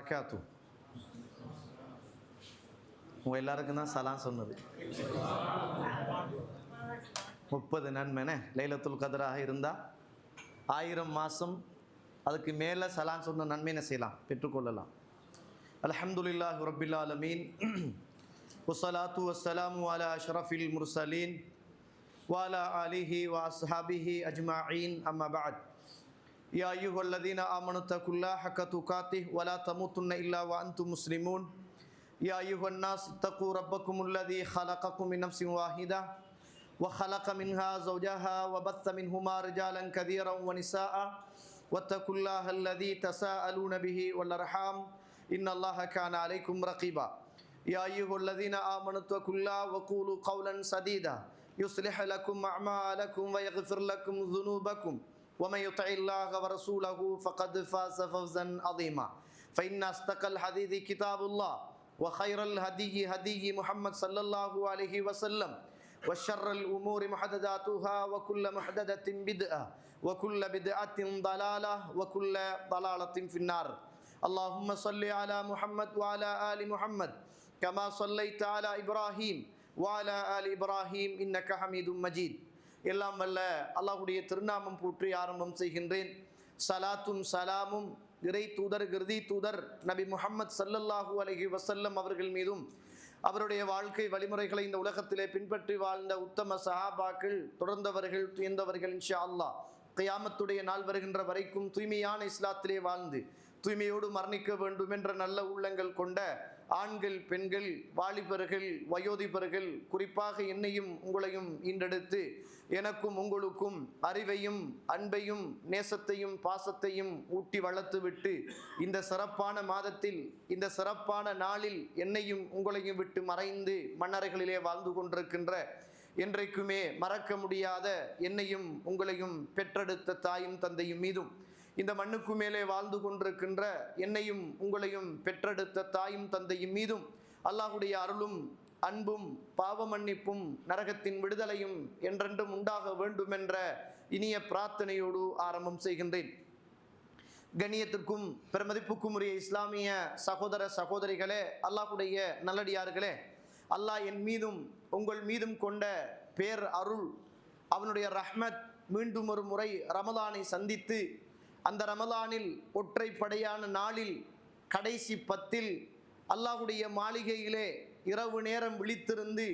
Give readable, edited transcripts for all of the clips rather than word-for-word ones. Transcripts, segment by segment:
வரகாத்து. உங்கள் எல்லாருக்கும் தான் சலாம் சொன்னது. 30 நன்மைனே லைலத்துல் கத்ராக இருந்தால் 1000 மாதம் அதுக்கு மேலே சலாம் சொன்ன நன்மையை செய்யலாம், பெற்றுக்கொள்ளலாம். அல்ஹம்துலில்லாஹி ரப்பில் ஆலமீன். வஸ்ஸலாத்து வஸ்ஸலாமு அலா அஷ்ரஃபில் முர்சலீன் வ அலா ஆலிஹி வ அஸ்ஹாபிஹி அஜ்மஈன். அம்மா பஅத். யா அய்யுஹல்லதீன ஆமனு தகுல்லாஹ ஹக்க துகாத்திஹி வ லா தமூதுன்ன இல்லா வ அன்தும் முஸ்லிமூன். யா அய்யுஹன் நாஸ் இத்தகூ ரப்பக்குமுல்லதீ ஹலகக்கும் மின் நஃப்ஸின் வாஹிதா வ ஹலக மின்ஹா ஸௌஜஹா வ பத்த மின்ஹுமா ரிஜாலன் கதீரன் வ நிஸாஅ வத்தகுல்லாஹல்லதீ தஸாஅலூன பிஹி வல் அர்ஹாம் இன்னல்லாஹ கான அலைக்கும் ரகீபா. யா அய்யுஹல்லதீன ஆமனு தகுல்லாஹ வ கூலு கௌலன் சதீதா யுஸ்லிஹ் லக்கும் அஅமாலக்கும் வ யக்ஃபிர் லக்கும் ذுனூபக்கும் ومن يطع الله ورسوله فقد فاز فوزا عظيما. فإن أصدق الحديث كتاب الله وخير الهدي هدي محمد صلى الله عليه وسلم وشر الأمور محدثاتها وكل محدثة بدعة وكل بدعة ضلالة وكل ضلالة في النار. اللهم صل على محمد وعلى آل محمد كما صليت على إبراهيم وعلى آل إبراهيم إنك حميد مجيد. எல்லாம் வல்ல அல்லாஹ்வுடைய திருநாமம் போற்றி ஆரம்பம் செய்கின்றேன். சலாத்தும் சலாமும் இறை தூதர் கிருதி தூதர் நபி முஹம்மது ஸல்லல்லாஹு அலைஹி வஸல்லம் அவர்கள் மீதும் அவருடைய வாழ்க்கை வழிமுறைகளை இந்த உலகத்திலே பின்பற்றி வாழ்ந்த உத்தம சஹாபாக்கள், தொடர்ந்தவர்கள், துயர்ந்தவர்கள் இன்ஷா அல்லாஹ் கியாமத்துடைய நாள் வருகின்ற வரைக்கும் தூய்மையான இஸ்லாத்திலே வாழ்ந்து தூய்மையோடு மரணிக்க வேண்டும் என்ற நல்ல உள்ளங்கள் கொண்ட ஆண்கள், பெண்கள், வாலிபர்கள், வயோதிபர்கள், குறிப்பாக என்னையும் உங்களையும் ஈண்டெடுத்து எனக்கும் உங்களுக்கும் அறிவையும் அன்பையும் நேசத்தையும் பாசத்தையும் ஊட்டி வளர்த்து விட்டு இந்த சிறப்பான மாதத்தில் இந்த சிறப்பான நாளில் என்னையும் உங்களையும் விட்டு மறைந்து மன்னரைகளிலே வாழ்ந்து கொண்டிருக்கின்ற என்றைக்குமே மறக்க முடியாத என்னையும் உங்களையும் பெற்றெடுத்த தாயும் தந்தையும் மீதும் இந்த மண்ணுக்கு மேலே வாழ்ந்து கொண்டிருக்கின்ற என்னையும் உங்களையும் பெற்றெடுத்த தாயும் தந்தையும் மீதும் அல்லாஹ்வுடைய அருளும் அன்பும் பாவ மன்னிப்பும் நரகத்தின் விடுதலையும் என்றென்றும் உண்டாக வேண்டுமென்ற இனிய பிரார்த்தனையோடு ஆரம்பம் செய்கின்றேன். கண்ணியத்திற்கும் பெருமதிப்புக்கும் உரிய இஸ்லாமிய சகோதர சகோதரிகளே, அல்லாஹ்வுடைய நல்லடியார்களே, அல்லாஹ் என் மீதும் உங்கள் மீதும் கொண்ட பேர் அருள், அவனுடைய ரஹ்மத் மீண்டும் ஒரு முறை ரமலானை சந்தித்து அந்த ரமலானில் ஒற்றைப்படையான நாளில் கடைசி 10 அல்லாஹ்வுடைய மாளிகையிலே இரவு நேரம் விழித்திருந்து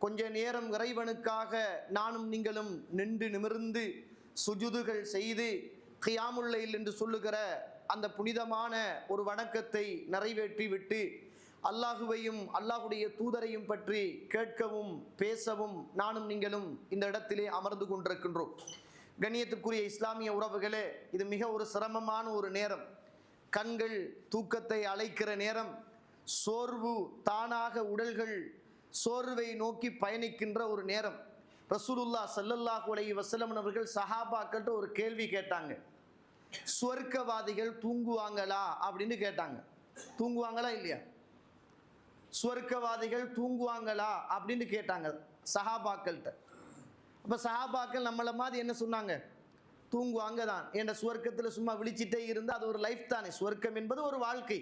கொஞ்ச நேரம் இறைவனுக்காக நானும் நீங்களும் நின்று நிமிர்ந்து சுஜுதுகள் செய்து கியாமுல் லைல் என்று சொல்லுகிற அந்த புனிதமான ஒரு வணக்கத்தை நிறைவேற்றி விட்டு அல்லாஹுவையும் அல்லாஹுடைய தூதரையும் பற்றி கேட்கவும் பேசவும் நானும் நீங்களும் இந்த இடத்திலே அமர்ந்து கொண்டிருக்கின்றோம். கண்ணியத்துக்குரிய இஸ்லாமிய உறவுகளே, இது மிக ஒரு சிரமமான ஒரு நேரம். கண்கள் தூக்கத்தை அழைக்கிற நேரம், சோர்வு தானாக உடல்கள் சோர்வை நோக்கி பயணிக்கின்ற ஒரு நேரம். ரசூலுல்லாஹ் ஸல்லல்லாஹு அலைஹி வஸல்லம் அவர்கள் சஹாபாக்கள்கிட்ட ஒரு கேள்வி கேட்டாங்க. சுவர்க்கவாதிகள் தூங்குவாங்களா அப்படின்னு கேட்டாங்க. தூங்குவாங்களா இல்லையா? சுவர்க்கவாதிகள் தூங்குவாங்களா அப்படின்னு கேட்டாங்க சஹாபாக்கள்கிட்ட. அப்போ சஹாபாக்கள் நம்மளை மாதிரி என்ன சொன்னாங்க? தூங்குவாங்க தான். என்ற சுவர்க்கத்தில் சும்மா விழிச்சிட்டே இருந்தால் அது ஒரு லைஃப் தானே, சுவர்க்கம் என்பது ஒரு வாழ்க்கை.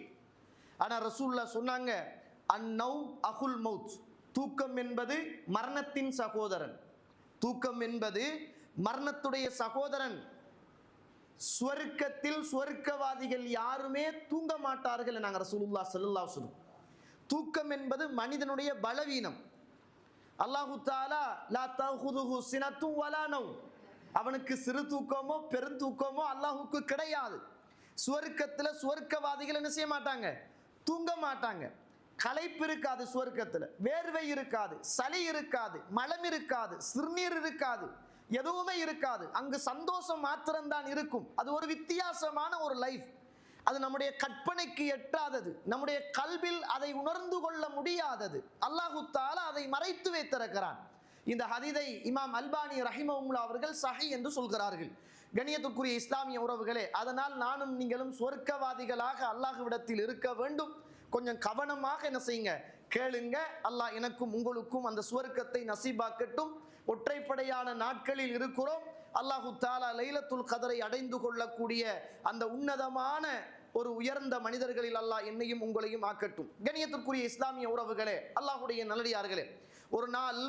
ஆனால் ரசூலுல்லாஹ் சொன்னாங்க, அந்நௌம் அகுல் மௌத், தூக்கம் என்பது மரணத்தின் சகோதரன், தூக்கம் என்பது மரணத்துடைய சகோதரன். சுவர்க்கத்தில் சுவர்க்கவாதிகள் யாருமே தூங்க மாட்டார்கள் நாங்கள் ரசூலுல்லாஹ் ஸல்லல்லாஹு அலைஹி வஸல்லம். தூக்கம் என்பது மனிதனுடைய பலவீனம். அல்லாஹு தஆலா லா தஅஹுதுஹு சினத்தும் வலா நௌம், அவனுக்கு சிறு தூக்கமோ பெருந்தூக்கமோ அல்லாஹுக்கு கிடையாது. சுவர்க்கத்தில் சுவர்க்கவாதிகள் என்ன செய்ய மாட்டாங்க? தூங்க மாட்டாங்க. களைப்பு இருக்காது, சுவர்க்கத்தில் வேர்வை இருக்காது, சளி இருக்காது, மலம் இருக்காது, சிறுநீர் இருக்காது, எதுவுமே இருக்காது. அங்கு சந்தோஷம் மாத்திரம்தான் இருக்கும். அது ஒரு வித்தியாசமான ஒரு லைஃப். அது நம்முடைய கற்பனைக்கு எட்டாதது, நம்முடைய கல்வில் அதை உணர்ந்து கொள்ள முடியாதது. அல்லாஹு தஆலா அதை மறைத்து வைத்திருக்கிறான். இந்த ஹதீதை இமாம் அல்பானி ரஹிமஹுல்லாஹ் அவர்கள் சஹி என்று சொல்கிறார்கள். கண்ணியத்துக்குரிய இஸ்லாமிய உறவுகளே, அதனால் நானும் நீங்களும் சொர்க்கவாதிகளாக அல்லாஹ்விடத்தில் இருக்க வேண்டும். கொஞ்சம் கவனமாக என்ன செய்யுங்க, கேளுங்க. அல்லாஹ் எனக்கும் உங்களுக்கும் அந்த சுவர்க்கத்தை நசீபாக்கட்டும். ஒற்றைப்படையான நாட்களில் இருக்கிறோம். அல்லாஹு தஆலா லைலத்துல் கத்ரை அடைந்து கொள்ளக்கூடிய அந்த உன்னதமான ஒரு உயர்ந்த மனிதர்களில் அல்லாஹ் என்னையும் உங்களையும் ஆக்கட்டும். கண்ணியத்திற்குரிய இஸ்லாமிய உறவுகளே, அல்லாஹ்வுடைய நல்லடியார்களே, ஒரு நாள்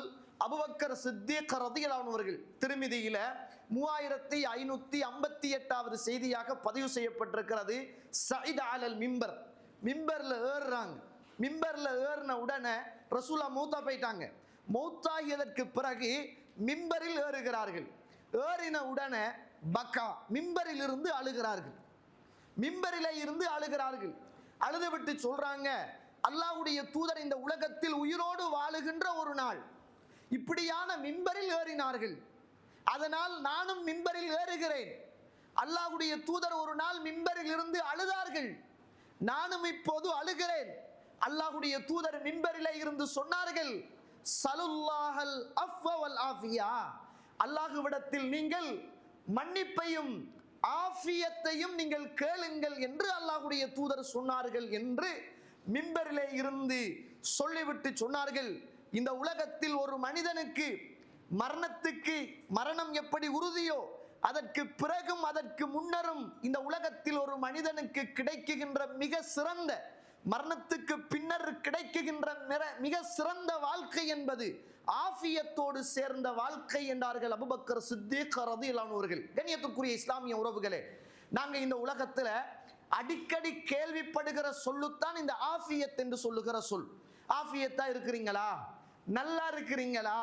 அபூபக்கர் சித்தீக் ரலியல்லாஹு அன்ஹு அவர்கள் திருமிதியில 3558வது செய்தியாக பதிவு செய்யப்பட்டிருக்கிறது. சஇத் அலல் மிம்பர், மிம்பர்ல ஏறுறாங்க. மிம்பர்ல ஏறின உடனே ரசூலா மௌத்தா போயிட்டாங்க. மௌத்தாகியதற்கு பிறகு மிம்பரில் ஏறுகிறார்கள். ஏறின உடனே பக்கா, மிம்பரில் இருந்து அழுகிறார்கள். மிம்பரிலே இருந்து அழுகிறார்கள். அழுது விட்டு சொல்றாங்க, அல்லாஹ்வுடைய தூதர் இந்த உலகத்தில் உயிரோடு வாழுகின்ற ஒரு நாள் இப்படியான மிம்பரில் ஏறினார்கள், அதனால் நானும் மிம்பரில் ஏறுகிறேன். அல்லாஹ்வுடைய தூதர் ஒரு நாள் மிம்பரில் இருந்து அழுதார்கள், நானும் இப்போது அழுகிறேன். அல்லாஹ்வுடைய தூதர் மிம்பரிலே இருந்து சொன்னார்கள், சலுல்லாஹல் அஃவ வல் ஆஃபியா, அல்லாஹ்விடத்தில் நீங்கள் மன்னிப்பையும் ஆஃபியத்தையும் நீங்கள் கேளுங்கள் என்று அல்லாஹ்வுடைய தூதர் சொன்னார்கள் என்று மிம்பரிலே இருந்து சொல்லிவிட்டு சொன்னார்கள், இந்த உலகத்தில் ஒரு மனிதனுக்கு மரணம் எப்படி உறுதியோ அதற்கு பிறகும் அதற்கு முன்னரும் இந்த உலகத்தில் ஒரு மனிதனுக்கு கிடைக்குகின்ற மிக சிறந்த, மரணத்துக்கு பின்னர் கிடைக்குகின்ற மிக சிறந்த வாழ்க்கை என்பது ஆஃபியத்தோடு சேர்ந்த வாழ்க்கை என்றார்கள் அபூபக்கர் சித்தீக் ரலியல்லாஹு அன்ஹு அவர்கள். கண்ணியத்துக்குரிய இஸ்லாமிய உறவுகளே, நாங்க இந்த உலகத்துல அடிக்கடி கேள்விப்படுகிற சொல்லுத்தான் இந்த ஆஃபியத் என்று சொல்லுகிற சொல். ஆஃபியத்தா இருக்கிறீங்களா, நல்லா இருக்கிறீங்களா,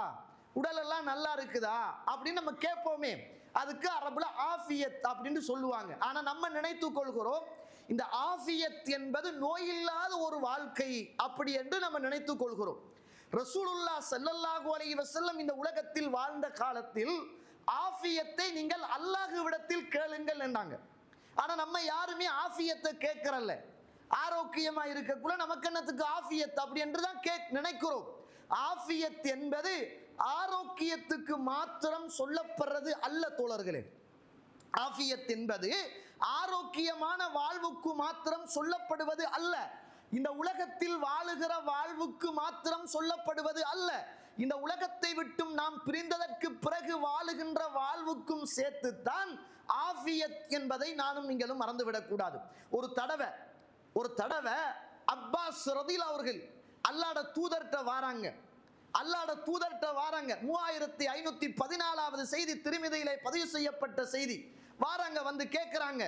உடலெல்லாம் நல்லா இருக்குதா அப்படின்னு நம்ம கேட்போமே, அதுக்கு அரபுல ஆஃபியத் அப்படின்னு சொல்லுவாங்க. ஆனா நம்ம நினைத்துக் கொள்கிறோம் இந்த ஆஃபியத் என்பது நோயில்லாத ஒரு வாழ்க்கை அப்படி என்று நம்ம நினைத்துக் கொள்கிறோம். ரசூலுல்லாஹ் ஸல்லல்லாஹு அலைஹி வஸல்லம் இந்த உலகத்தில் வாழ்ந்த காலத்தில் ஆஃபியத்தை நீங்கள் அல்லாஹ்விடத்தில் கேளுங்கள் என்றாங்க. ஆனா நம்ம யாருமே ஆஃபியத்தை கேட்கறல்ல. ஆரோக்கியமா இருக்கக்குள்ள நமக்கு என்னத்துக்கு ஆஃபியத் அப்படி என்றுதான் நினைக்கிறோம். ஆஃபியத் என்பது ஆரோக்கியத்துக்கு மாத்திரம் சொல்லப்படுறது அல்ல தோழர்களே. ஆஃபியத் என்பது ஆரோக்கியமான வாழ்வுக்கு மாத்திரம் சொல்லப்படுவது அல்ல. இந்த உலகத்தில் வாழுகிற வாழ்வுக்கு மாத்திரம் சொல்லப்படுவது அல்ல. இந்த உலகத்தை விட்டும் நாம் பிரிந்ததற்கு பிறகு வாழுகின்ற வாழ்வுக்கும் சேர்த்துத்தான் ஆஃபியத் என்பதை நானும் நீங்களும் மறந்துவிடக் கூடாது. ஒரு தடவை அப்பாஸ் ரலியல்லாஹு அவர்கள் அல்லாஹ்வுடைய தூதர்கிட்ட வாராங்க. 3514வது செய்தி திருமிதியிலே பதிவு செய்யப்பட்ட செய்தி. வாராங்க, வந்து கேட்கிறாங்க,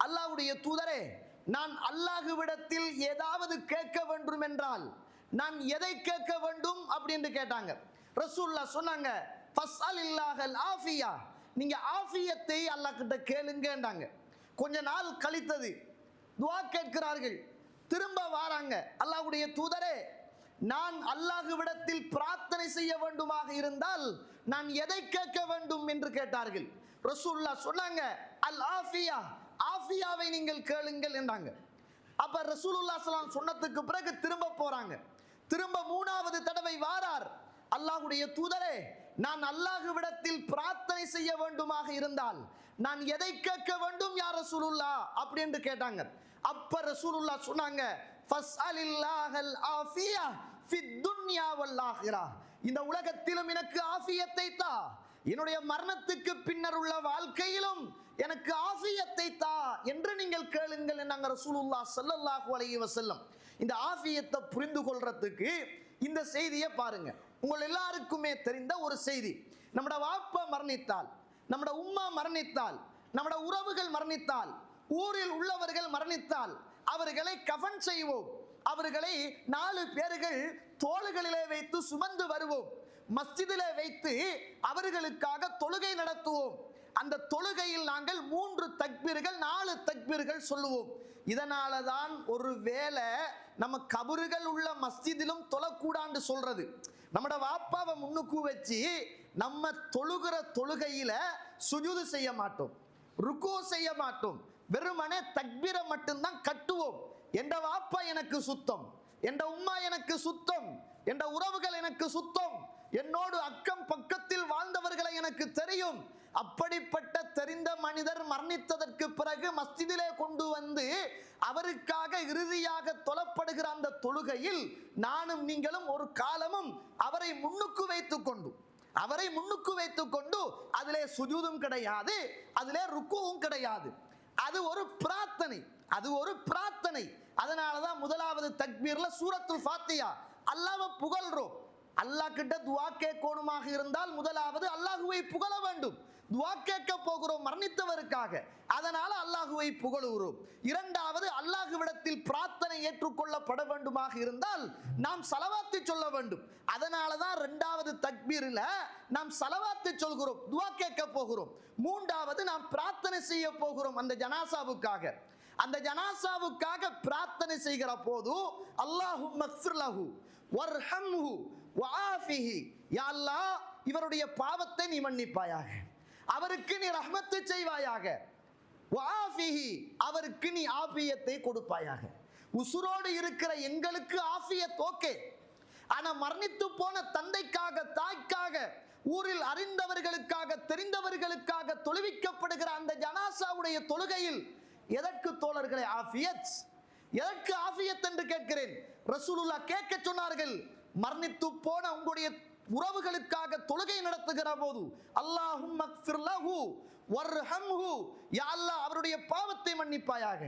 அல்லாஹ்வுடைய தூதரே, நான் அல்லாஹ்விடத்தில் ஏதாவது கேட்க வேண்டும் என்றால் நான் எதை கேட்க வேண்டும் அப்படின்னு கேட்டாங்க. ரசூலுல்லாஹ் சொன்னாங்க, ஃபஸ்அலில்லாஹல் ஆஃபியா, நீங்க ஆஃபியத்தை அல்லாஹ் கிட்ட கேளுங்கன்றாங்க. கொஞ்ச நாள் கழித்தது, துஆ கேட்கிறார்கள். திரும்ப வாராங்க, அல்லாஹ்வுடைய தூதரே, நான் அல்லாஹ்விடத்தில் பிரார்த்தனை செய்ய வேண்டுமாக இருந்தால் நான் எதை கேட்க வேண்டும் என்று கேட்டார்கள். ரசூலுல்லாஹ் சொன்னாங்க, அல் ஆஃபியா, ஆஃபியாவை நீங்கள் கேளுங்கள் என்றாங்க. அப்ப ரசூலுல்லாஹ் ஸல்லல்லாஹு அலைஹி வஸல்லம் சொன்னதுக்கு பிறகு திரும்ப போறாங்க. திரும்ப 3வது தடவை வாரார், அல்லாஹ்வுடைய தூதரே, நான் அல்லாஹ்விடத்தில் பிரார்த்தனை செய்ய வேண்டுமாக இருந்தால் நான் எதை கேட்க வேண்டும் யா ரசூலுல்லாஹ் அப்படி என்று கேட்டாங்க. அப்ப ரசூலுல்லாஹ் சொன்னாங்க, ஃபஸ்அலில்லாஹல் ஆஃபியா ஃபித் துன்யா வல் ஆখিরা, இந்த உலகத்திலும் எனக்கு ஆஃபியத்தை தா, என்னுடைய மரணத்துக்கு பின்னர் உள்ள வாழ்க்கையிலும் எனக்கு ஆஃபியத்தை தா என்று நீங்கள் கேளுங்கள் என்றாங்க ரசூலுல்லாஹ் ஸல்லல்லாஹு அலைஹி வஸல்லம். இந்த ஆஃபியத்தை புரிந்து கொள்றதுக்கு இந்த செய்தியை பாருங்க. உங்கள் எல்லாருக்குமே தெரிந்த ஒரு செய்தி, நம்மட வாப்பா மரணித்தால், நம்மட உம்மா மரணித்தால், நம்மட உறவுகள் மரணித்தால், ஊரில் உள்ளவர்கள் மரணித்தால் அவர்களை கஃன் செய்வோம். அவர்களை 4 பேர்கள் தோள்களிலே வைத்து சுமந்து வருவோம். மஸ்ஜிதிலே வைத்து அவர்களுக்காக தொழுகை நடத்துவோம். அந்த தொழுகையில் நாங்கள் 3 தக்பீர்கள் 4 தக்பீர்கள் சொல்லுவோம். இதனால தான் ஒரு வேளை நம்ம கபறுகள் உள்ள மஸ்ஜிதிலும் தொழக்கூடான்னு சொல்றது. நம்மட வாப்பாவை முன்னுக்கு வச்சு நம்ம தொழுகிற தொழுகையில சுஜூது செய்ய மாட்டோம், ருக்கு செய்ய மாட்டோம், வெறுமனே தக்பீரை மட்டும்தான் கட்டுவோம். என்ற வாப்பா எனக்கு சுத்தம், என்ற உம்மா எனக்கு சுத்தம், என்ற உறவுகள் எனக்கு சுத்தம், என்னோடு அக்கம் பக்கத்தில் வாழ்ந்தவர்களை எனக்கு தெரியும். அப்படிப்பட்ட தெரிந்த மனிதர் மரணித்ததற்கு பிறகு மஸ்ஜிதிலே கொண்டு வந்து அவருக்காக இறுதியாக தொழப்படுகிற அந்த தொழுகையில் நானும் நீங்களும் ஒரு காலமும் அவரை முன்னுக்கு வைத்துக் கொண்டு அதிலே சுஜூதும் கிடையாது, அதிலே ருக்குவும் கிடையாது. அது ஒரு பிரார்த்தனை, அது ஒரு பிரார்த்தனை. அதனாலதான் முதலாவது தக்பீர்ல சூரத்துல் ஃபாத்திஹா அல்லாஹ்வை புகழ்றோம். அல்லாஹ் கிட்ட துஆ கேட்கணுமாக இருந்தால் முதலாவது அல்லாஹ்வை புகழ வேண்டும். துஆ கேட்க போகிறோம் மரணித்தவருக்காக, அதனால அல்லாஹ்வை புகழுகிறோம். இரண்டாவது அல்லாஹ்விடத்தில் பிரார்த்தனை ஏற்றுக்கொள்ளப்பட வேண்டுமாக இருந்தால் நாம் ஸலவாத்து சொல்ல வேண்டும். அதனால தான் இரண்டாவது தக்பீரில் நாம் ஸலவாத்து சொல்கிறோம், துஆ கேட்க போகிறோம். மூன்றாவது நாம் பிரார்த்தனை செய்ய போகிறோம் அந்த ஜனாசாவுக்காக. அந்த ஜனாசாவுக்காக பிரார்த்தனை செய்கிற போது அல்லாஹும்ம ஃபிர் லஹு வர்ஹம்ஹு வஆஃபிஹி, யா அல்லாஹ் இவருடைய பாவத்தை நீ மன்னிப்பாயாக, அவருக்கு நீ ரஹ்மத்து செய்வாயாக, வஆஃபிஹி அவருக்கு நீ ஆஃபியத்தை கொடுப்பாயாக. உசுரோடு இருக்கிற எங்களுக்கு ஆஃபியத் ஓகே, ஆனா மரணித்து போன தந்தைக்காக தாய்க்காக ஊரில் அறிந்தவர்களுக்காக தெரிந்தவர்களுக்காக தொழுவிக்கப்படுகிற அந்த ஜனாசாவுடைய தொழுகையில் எதற்கு தோழர்களே ஆஃபியத்? எதற்கு ஆஃபியத் என்று கேட்கிறேன். ரசூலுல்லாஹ் கேட்க சொன்னார்கள், மரணித்து போன உங்களுடைய உறவுகளுக்காக தொழுகை நடத்துகிற போது அல்லாஹும்ம ஃபிர் லஹு வர்ஹம்ஹு, யா அல்லாஹ் அவருடைய பாவத்தை மன்னிப்பாயாக,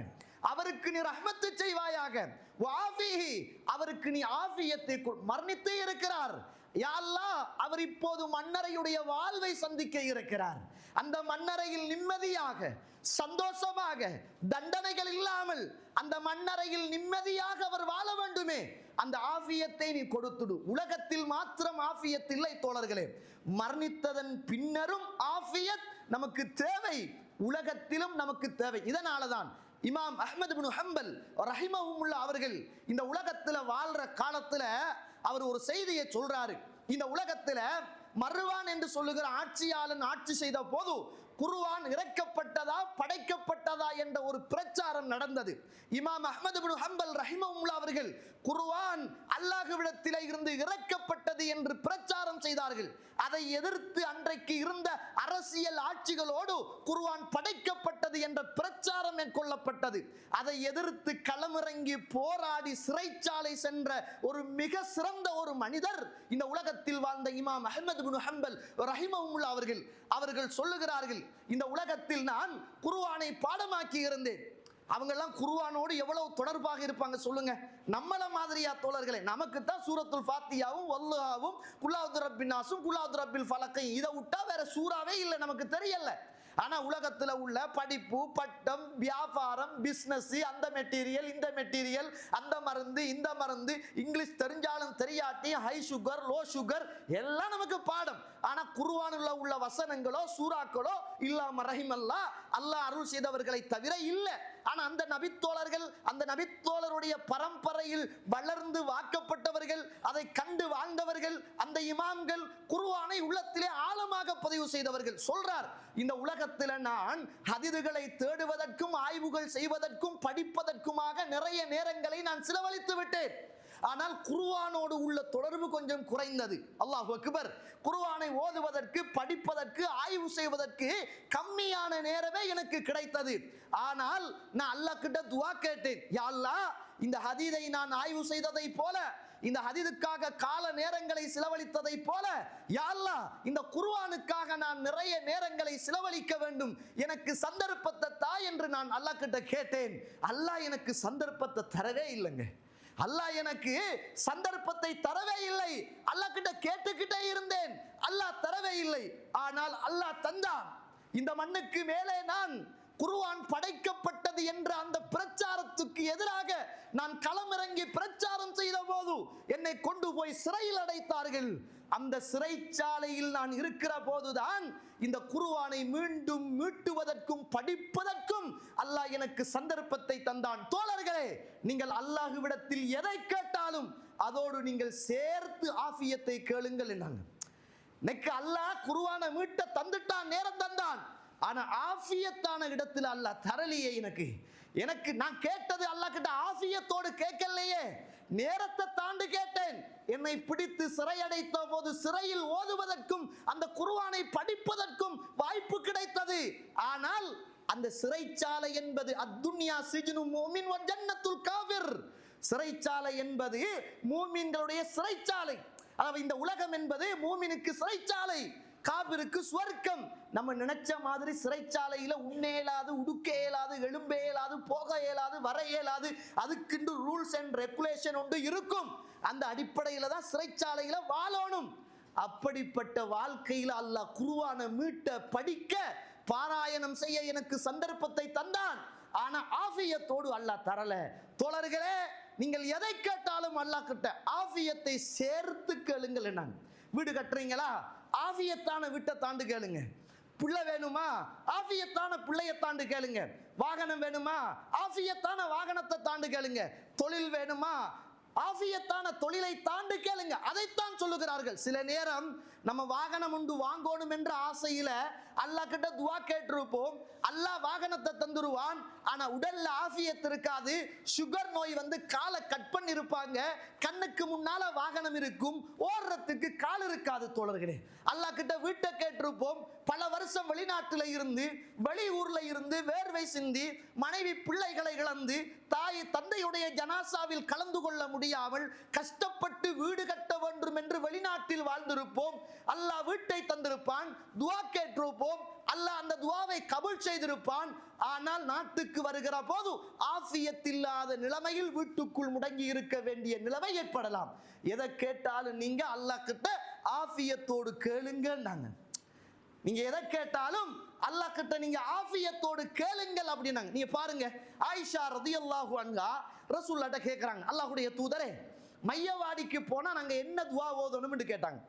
அவருக்கு நீ ரஹ்மத்து செய்வாயாக, வஆஃபிஹி அவருக்கு நீ ஆஃபியத்தை. மரணித்தே இருக்கிறார், யா அல்லாஹ் அவர் இப்போது மன்னரையுடைய வாழ்வை சந்திக்க இருக்கிறார், அந்த மன்னரையில் நிம்மதியாக சந்தோஷமாக தண்டனைகள் இல்லாமல் அந்த மன்னரையில் நிம்மதியாக அவர் வாழ வேண்டுமே, அந்த ஆஃபியத்தை நீ கொடுத்துடு. உலகத்தில் மாத்திரம் ஆஃபியத் இல்லை தோழர்களே, மரணித்ததன் பின்னரும் ஆஃபியத் நமக்கு தேவை, உலகத்திலும் நமக்கு தேவை. இதனாலதான் இமாம் அஹ்மத் இப்னு ஹம்பல் ரஹிமஹுல்லாஹ் அவர்கள் இந்த உலகத்துல வாழ்ற காலத்துல அவர் ஒரு செய்தியை சொல்றாரு. இந்த உலகத்துல மர்வான் என்று சொல்லுகிற ஆட்சியாளன் ஆட்சி செய்த போது குர்ஆன் இறக்கப்பட்டதா படைக்கப்பட்டதா என்ற ஒரு பிரச்சாரம் நடந்தது. இமாம் அஹ்மத் இப்னு ஹம்பல் ரஹிமஹுல்லாஹ் அவர்கள் குர்ஆன் அல்லாஹ்விடத்திலே இருந்து இறக்கப்பட்டது என்று பிரச்சாரம் செய்தார்கள். அதை எதிர்த்து அன்றைக்கு இருந்த அரசியல் ஆட்சிகளோடு குர்ஆன் படைக்கப்பட்டது என்ற பிரச்சாரம் மேற்கொள்ளப்பட்டது. அதை எதிர்த்து களமிறங்கி போராடி சிறைச்சாலை சென்ற ஒரு மிக சிறந்த ஒரு மனிதர் இந்த உலகத்தில் வாழ்ந்த இமாம் அஹ்மத் இப்னு ஹம்பல் ரஹிமஹுல்லாஹ் அவர்கள் சொல்லுகிறார்கள், இந்த உலகத்தில் நான் குர்ஆனை பாடமாக்கி இருந்தேன். அவங்க எல்லாம் குர்ஆனோடு எவ்வளவு தொடர்பாக இருப்பாங்க சொல்லுங்க. நம்மள மாதிரியா தோழர்களே? நமக்கு தான் சூரத்துல் ஃபாத்திஹாவும் வல்லுஹாவும் குல்லாவுது ரப்பின் நாஸும் குல்லாவுது ரப்பில் ஃபலக்கை, இதை விட்டா வேற சூறாவே இல்லை, நமக்கு தெரியல. ஆனா உலகத்துல உள்ள படிப்பு பட்டம் வியாபாரம் பிசினஸ், அந்த மெட்டீரியல் இந்த மெட்டீரியல், அந்த மருந்து இந்த மருந்து, இங்கிலீஷ் தெரிஞ்சாலும் தெரியாட்டி ஹை சுகர் லோ சுகர் எல்லாம் நமக்கு பாடம். ஆனா குர்ஆனில் உள்ள வசனங்களோ சூறாக்களோ இல்லாம ரஹிமல்லா அல்லாஹ் அருள் செய்தவர்களை தவிர இல்லை. ஆனா அந்த நபித்தோழர்கள், அந்த நபித்தோழருடைய பரம்பரையில் வளர்ந்து வாக்கப்பட்டவர்கள், அதை கண்டு வாழ்ந்தவர்கள், அந்த இமாம்கள் குர்ஆனை உள்ளத்திலே ஆழமாக பதிவு செய்தவர்கள் சொல்றார், இந்த உலகத்தில் நான் ஹதீதுகளை தேடுவதற்கும் ஆய்வுகள் செய்வதற்கும் படிப்பதற்குமாக நிறைய நேரங்களை நான் செலவழித்து விட்டேன். ஆனால் குர்ஆனோடு உள்ள தொடர்பு கொஞ்சம் குறைந்தது. அல்லாஹ் அக்பர். குர்ஆனை ஓதுவதற்கு படிப்பதற்கு ஆய்வு செய்வதற்கு கம்மியான நேரமே எனக்கு கிடைத்தது. ஆனால் நான் அல்லாஹ் கிட்ட துஆ கேட்டேன், யா அல்லாஹ் இந்த ஹதீதை நான் ஆய்வு செய்ததை போல, இந்த ஹதீதுக்காக கால நேரங்களை செலவழித்ததை போல, யா அல்லாஹ் இந்த குர்ஆனுக்காக நான் நிறைய நேரங்களை செலவழிக்க வேண்டும், எனக்கு சந்தர்ப்பத்தை தா என்று நான் அல்லாஹ் கிட்ட கேட்டேன். அல்லாஹ் எனக்கு சந்தர்ப்பத்தை தரவே இல்லைங்க. அல்லாஹ் எனக்கு சந்தர்ப்பத்தை தரவே இல்லை. அல்லாஹ் கிட்ட கேட்டுக்கிட்டே இருந்தேன், அல்லாஹ் தரவே இல்லை. ஆனால் அல்லாஹ் தந்தான். இந்த மண்ணுக்கு மேலே நான் குர்ஆன் படைக்கப்பட்டது என்ற அந்த பிரச்சாரத்துக்கு எதிராக நான் களமிறங்கி பிரச்சாரம் செய்த போது என்னை கொண்டு போய் சிறையில் அடைத்தார்கள். அந்த சிறைச்சாலையில் நான் இருக்கிற போதுதான் இந்த குர்ஆனை மீண்டும் மீட்டுவதற்கும் படிப்பதற்கும் அல்லாஹ் எனக்கு சந்தர்ப்பத்தை தந்தான். தோழர்களே, நீங்கள் அல்லாஹ்விடத்தில் எதை கேட்டாலும் அதோடு நீங்கள் சேர்த்து ஆஃபியத்தை கேளுங்கள் என்றாங்க. இன்னைக்கு அல்லாஹ் குர்ஆனை மீட்ட தந்துட்டான், நேரம் தந்தான். ஆனா ஆஃபியத்தான இடத்துல அல்லாஹ் தரலையே. எனக்கு நான் கேட்டது அல்லாஹ் கிட்ட ஆஃபியத்தோடு கேட்கலையே, நேரத்தை தாண்டி கேட்டேன். என்னை பிடித்து சிறை அடைத்த போது சிறையில் ஓதுவதற்கும் அந்த குர்ஆனை படிப்பதற்கும் வாய்ப்பு கிடைத்தது. ஆனால் அந்த சிறைச்சாலை என்பது அத்துன்யா சிஜ்னு மூமின் வ ஜன்னத்துல் காஃபிர். சிறைச்சாலை என்பது மூமின்களுடைய சிறைச்சாலை. அதாவது இந்த உலகம் என்பது மூமினுக்கு சிறைச்சாலை, காபிருக்கு சுவர்க்கம். நம்ம நினைச்ச மாதிரி சிறைச்சாலையில உண்ண இயலாது, உடுக்க இயலாது, எழும்ப இயலாது, போக இயலாது, வர இயலாது. அதுக்கு ரூல்ஸ் அண்ட் ரெகுலேஷன் ஒன்று இருக்கும். அந்த அடிப்படையில தான் சிறைச்சாலையில வாழணும். அப்படிப்பட்ட வாழ்க்கையில் அல்லாஹ் குர்ஆனை மீட்ட படிக்க பாராயணம் செய்ய எனக்கு சந்தர்ப்பத்தை தந்தான். ஆனா ஆஃபியத்தோடு அல்லாஹ் தரல. தோழர்களே, நீங்கள் எதை கேட்டாலும் அல்லாஹ் கிட்ட ஆஃபியத்தை சேர்த்து கேளுங்கள். என்னங்க, வீடு கட்டுறீங்களா, ஆஃபியத்தான வீட்டை தாண்டு கேளுங்க. பிள்ளை வேணுமா, ஆஃபியத்தான பிள்ளையை தாண்டு கேளுங்க. வாகனம் வேணுமா, ஆஃபியத்தான வாகனத்தை தாண்டு கேளுங்க. தொழில் வேணுமா, ஆஃபியத்தான தொழிலை தாண்டு கேளுங்க. அதைத்தான் சொல்லுகிறார்கள். சில நேரம் நம்ம வாகனம் உண்டு வாங்கணும் என்ற ஆசையில அல்லாஹ் கிட்ட துவா கேட்டிருப்போம். அல்லாஹ் வாகனத்தை தந்துருவான். ஆனா உடல்ல ஆஃபியத் இருக்காது. சுகர் நோய் வந்து காலை கட் பண்ணி இருப்பாங்க. கண்ணுக்கு முன்னால வாகனம் இருக்கும், ஓடுறதுக்கு கால் இருக்காது. தோழர்களே, அல்லாஹ் கிட்ட வீட்டை கேட்டிருப்போம். பல வருஷம் வெளிநாட்டுல இருந்து, வெளி ஊர்ல இருந்து வேர்வை சிந்தி மனைவி பிள்ளைகளை இழந்து தாய் தந்தையுடைய ஜனாசாவில் கலந்து கொள்ள முடியாமல் கஷ்டப்பட்டு வீடு கட்ட வேண்டும் என்று வெளிநாட்டில் வாழ்ந்திருப்போம். அல்லாஹ் வீட்டை தந்திருப்பான். துவா கேட்டிருப்போம். அல்லாஹ் அந்த துவாவை கபூல் செய்திருப்பான். ஆனால் நாட்டுக்கு வருகிற போது ஆஃபியத் இல்லாத நிலைமையில் வீட்டுக்குள் முடங்கி இருக்க வேண்டிய நிலைமை ஏற்படலாம். எதை கேட்டாலும் நீங்க அல்லாஹ் கிட்ட ஆஃபியத்தோடு கேளுங்க. நீங்க எதை கேட்டாலும் அல்லாஹ் கிட்ட நீங்க ஆஃபியத்தோடு கேளுங்கள் அப்படின்னாங்க. நீங்க பாருங்க, ஆயிஷா ரலியல்லாஹு அன்ஹா ரசூலுல்லாஹ்ட்ட கேக்குறாங்க, அல்லாஹ்வுடைய தூதரே, மையவாடிக்கு போனா நாங்க என்ன துவா ஓதணும்னு கேட்டாங்க.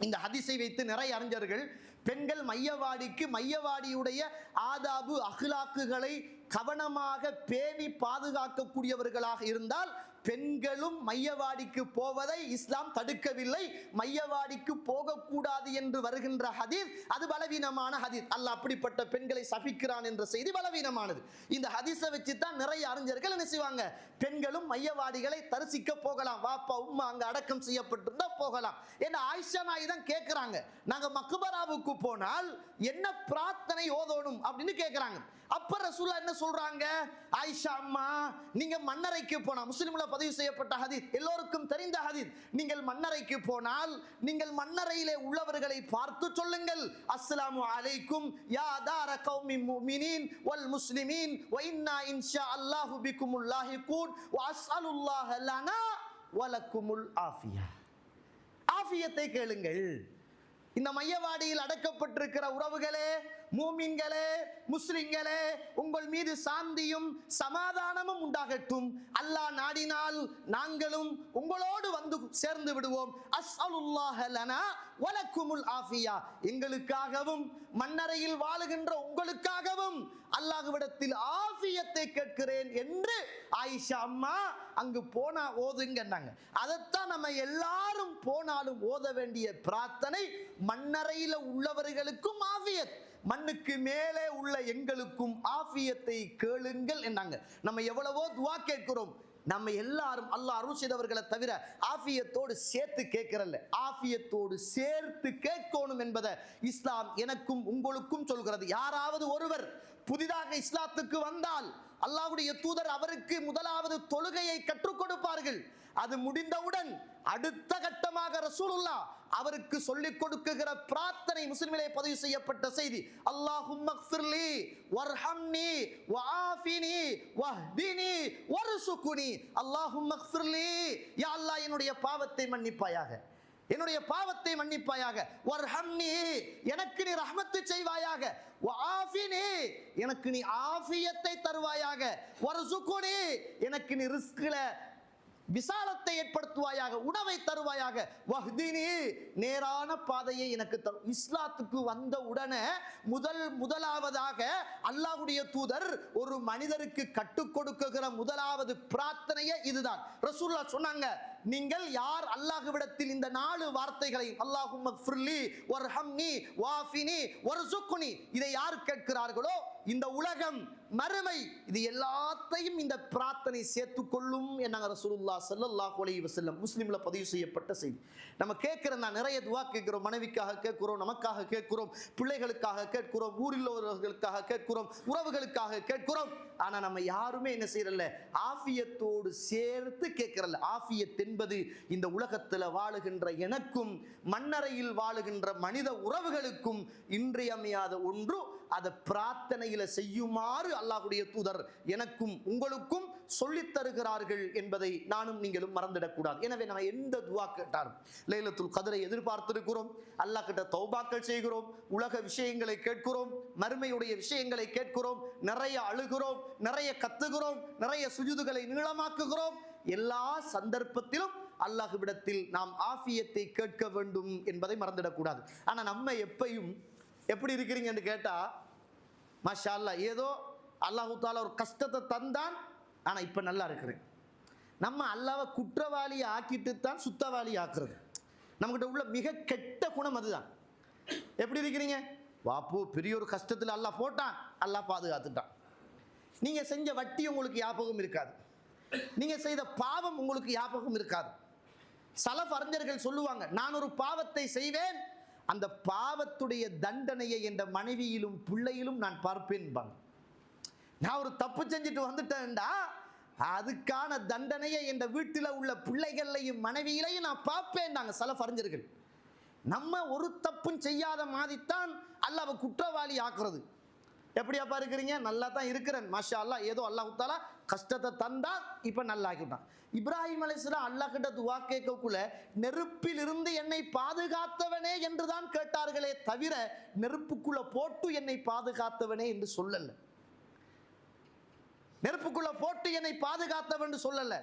இந்த ஹதீஸை வைத்து நிறைய அறிஞர்கள் பெண்கள் மையவாடியுடைய ஆதாபு அஹ்லாக்குகளை கவனமாக பேணி பாதுகாக்கக்கூடியவர்களாக இருந்தால் பெண்களும் மையவாடிக்கு போவதை இஸ்லாம் தடுக்கவில்லை. மையவாடிக்கு போகக்கூடாது என்று வருகின்ற ஹதீஸ் அது பலவீனமான ஹதீஸ். அல்லாஹ் அப்படிப்பட்ட பெண்களை சபிக்கிறான் என்ற செய்தி பலவீனமானது. இந்த ஹதீஸை வச்சு தான் நிறைய அறிஞர்கள் என்ன செய்வாங்க, பெண்களும் மையவாடிகளை தரிசிக்க போகலாம், வாப்பா உம்மா அங்க அடக்கம் செய்யப்பட்டிருந்தா போகலாம் என்று ஆயிஷா நாயகி தான் கேட்கிறாங்க. நாங்க மக்பராவுக்கு போனால் என்ன பிரார்த்தனை ஓதணும் அப்படின்னு கேட்கிறாங்க. அப்ப ரசூலுல்லாஹ் என்ன சொல்றாங்க, ஆயிஷா அம்மா நீங்க மன்னரைக்கு போனா, முஸ்லிம்ல பதிவு செய்யப்பட்ட ஹதீஸ், எல்லோருக்கும் தெரிந்த ஹதீஸ், நீங்கள் மன்னரைக்கு போனால் நீங்கள் மன்னரையிலே உள்ளவர்களை பார்த்து சொல்லுங்கள், அஸ்ஸலாமு அலைக்கும் யா தார கௌமி முஃமினீன் வல் முஸ்லிமீன் வ இன்னா இன்ஷா அல்லாஹு பிகுமுல் லாஹிகூன் வ அஸ்அலுல்லாஹ லனா வ லக்குமுல் ஆஃபியா. ஆஃபியத்தை கேளுங்கள். இந்த மையவாடியில் அடக்கப்பட்டிருக்கிற உறவுகளே, மூமின்களே, முஸ்லிம்களே, உங்கள் மீது சாந்தியும் சமாதானமும் உண்டாகட்டும். அல்லாஹ் நாடினால் நாங்களும் உங்களோடு வந்து சேர்ந்து விடுவோம். அஸ்அலுல்லாஹ லனா வ லக்குமுல் ஆஃபியா. எங்களுக்காகவும் மன்னரையில் வாழுகின்ற உங்களுக்காகவும் அல்லாஹ்விடத்தில் ஆஃபியத்தை கேட்கிறேன் என்று ஆயிஷா அம்மா அங்கு போனா ஓதுங்கன்னாங்க. அதைத்தான் நம்ம எல்லாரும் போனாலும் ஓத வேண்டிய பிரார்த்தனை, மன்னரையில உள்ளவர்களுக்கும் ஆஃபியத், மண்ணுக்கு மேலே உள்ள எங்களுக்கும் ஆஃபியத்தை கேளுங்கள் என்னாங்க. நம்ம எவ்வளவோ துவா கேட்கிறோம். நம்ம எல்லாரும் அல்லாஹ் அருள் செய்தவர்களை தவிர ஆஃபியத்தோடு சேர்த்து கேட்கிறல்ல, ஆஃபியத்தோடு சேர்த்து கேட்கணும் என்பதை இஸ்லாம் எனக்கும் உங்களுக்கும் சொல்கிறது. யாராவது ஒருவர் புதிதாக இஸ்லாத்துக்கு வந்தால் அல்லாஹ்வுடைய தூதர் அவருக்கு முதலாவது தொழுகையை கற்றுக் கொடுப்பார்கள். அது முடிந்தவுடன் அடுத்த கட்டமாக ரசூலுல்லாஹ் அவருக்கு சொல்லிக் கொடுக்குகிற பிரார்த்தனை முஸ்லிமிலே பதிவு செய்யப்பட்ட செய்தி, அல்லாஹும்ம ஃபிர்லி வர்ஹம்னி வஆஃபினி வஹ்தினி வர்சுக்னி. அல்லாஹும்ம ஃபிர்லி, யா அல்லாஹ் என்னுடைய பாவத்தை மன்னிப்பாயாக, என்னுடைய பாவத்தை மன்னிப்பாயாக, வர்ஹம்னி எனக்கு நீ ரஹ்மத்து செய்வாயாக, வஆஃபினி எனக்கு நீ ஆஃபியத்தை தருவாயாக, வர்சுக்னி எனக்கு நீ ரிஸ்க்ல விசாலத்தை ஏற்படுத்துவாயாக, உணவை தருவாயாக, வஹ்தினி நேரான பாதையை எனக்கு தரும். இஸ்லாத்துக்கு வந்த உடனே முதலாவதாக அல்லாஹ்வுடைய தூதர் ஒரு மனிதருக்கு கற்றுக் கொடுக்குகிற முதலாவது பிரார்த்தனையே இதுதான். ரசூலுல்லாஹ் சொன்னாங்க, நீங்கள் யார் அல்லாஹ்விடத்தில் இந்த 4 வார்த்தைகளை அல்லாஹும்ம ஃபிர்லி வர்ஹம்னி வாஃபினி வர்சுக்னி இதை யார் கேட்கிறார்களோ இந்த உலகம், மறுமை, இது எல்லாத்தையும் இந்த பிரார்த்தனை சேர்த்துக் கொள்ளும் என்னாங்க ரசூலுல்லாஹ் ஸல்லல்லாஹு அலைஹி வஸல்லம். முஸ்லிம்ல பதிவு செய்யப்பட்ட செய்தி. நம்ம கேட்கிறோம், நான் நிறைய துவா கேட்கிறோம், மனைவிக்காக கேட்கிறோம், நமக்காக கேட்கிறோம், பிள்ளைகளுக்காக கேட்கிறோம், ஊரில் உள்ளவர்களுக்காக கேட்கிறோம், உறவுகளுக்காக கேட்கிறோம். ஆனா நம்ம யாருமே என்ன செய்யறல்ல, ஆஃபியத்தோடு சேர்த்து கேட்கிறல்ல. ஆஃபியத் என்பது இந்த உலகத்தில் வாழுகின்ற எனக்கும் மண்ணறையில் வாழுகின்ற மனித உறவுகளுக்கும் இன்றியமையாத ஒன்று. அதை பிரார்த்தனையில செய்யுமாறு அல்லாஹ்வுடைய தூதர் எனக்கும் உங்களுக்கும் சொல்லித் தருகிறார்கள் என்பதை நானும் நீங்களும் மறந்துடக்கூடாது. எனவே நம்ம எந்த துவா கேட்டாலும் லைலத்துல் கத்ரை எதிர்பார்த்திருக்கிறோம், அல்லாஹ் கிட்ட தௌபாக்கள் செய்கிறோம், உலக விஷயங்களை கேட்கிறோம், மறுமையுடைய விஷயங்களை கேட்கிறோம், நிறைய அழுகிறோம், நிறைய கத்துகிறோம், நிறைய சுஜூதுகளை நீளமாக்குகிறோம். எல்லா சந்தர்ப்பத்திலும் அல்லாஹ்விடத்தில் நாம் ஆஃபியத்தை கேட்க வேண்டும் என்பதை மறந்துடக்கூடாது. ஆனா நம்ம எப்பையும் எப்படி இருக்கிறீங்கன்னு கேட்டா, மாஷா அல்லாஹ், ஏதோ அல்லாஹு தாலா ஒரு கஷ்டத்தை தந்தான், ஆனா இப்ப நல்லா இருக்கிறேன். நம்ம அல்லாஹ்வை குற்றவாளி ஆக்கிட்டு தான் சுத்தவாளி ஆக்குறது. நம்மகிட்ட உள்ள மிக கெட்ட குணம் அதுதான். எப்படி இருக்கிறீங்க? வாப்பு பெரிய ஒரு கஷ்டத்தில் அல்லாஹ் போட்டான், அல்லாஹ் பாதுகாத்துட்டான். நீங்க செஞ்ச வட்டி உங்களுக்கு ஞாபகம் இருக்காது, நீங்க செய்த பாவம் உங்களுக்கு ஞாபகம் இருக்காது. சலஃப் அறிஞர்கள் சொல்லுவாங்க, நான் ஒரு பாவத்தை செய்வேன், அந்த பாவத்துடைய தண்டனையை என்ற மனைவியிலும் பிள்ளையிலும் நான் பார்ப்பேன். நான் ஒரு தப்பு செஞ்சுட்டு வந்துட்டேன்டா, அதுக்கான தண்டனையை என்ற வீட்டில் உள்ள பிள்ளைகளையும் மனைவியிலையும் நான் பார்ப்பேன். நாங்கள் சலஃப் அறிஞர்கள். நம்ம ஒரு தப்பும் செய்யாத மாதிரித்தான் அல்லாஹ்வை குற்றவாளி ஆக்குறது. எப்படியாப்பா இருக்கிறீங்க? நல்லா தான் இருக்கிறேன், மாஷா அல்லாஹ். ஏதோ அல்லாஹ் தாலா கஷ்டத்தை தந்தா இப்ப நல்லா ஆக்கிட்டான். இப்ராஹிம் அலைஹிஸ்ஸலாம் அல்லாஹ் கிட்ட துவா கேட்கக்குள்ள நெருப்பில் இருந்து என்னை பாதுகாத்தவனே என்றுதான் கேட்டார்களே தவிர நெருப்புக்குள்ள போட்டு என்னை பாதுகாத்தவனே என்று சொல்லல. நெருப்புக்குள்ள போட்டு என்னை பாதுகாத்தவன் என்று சொல்லல.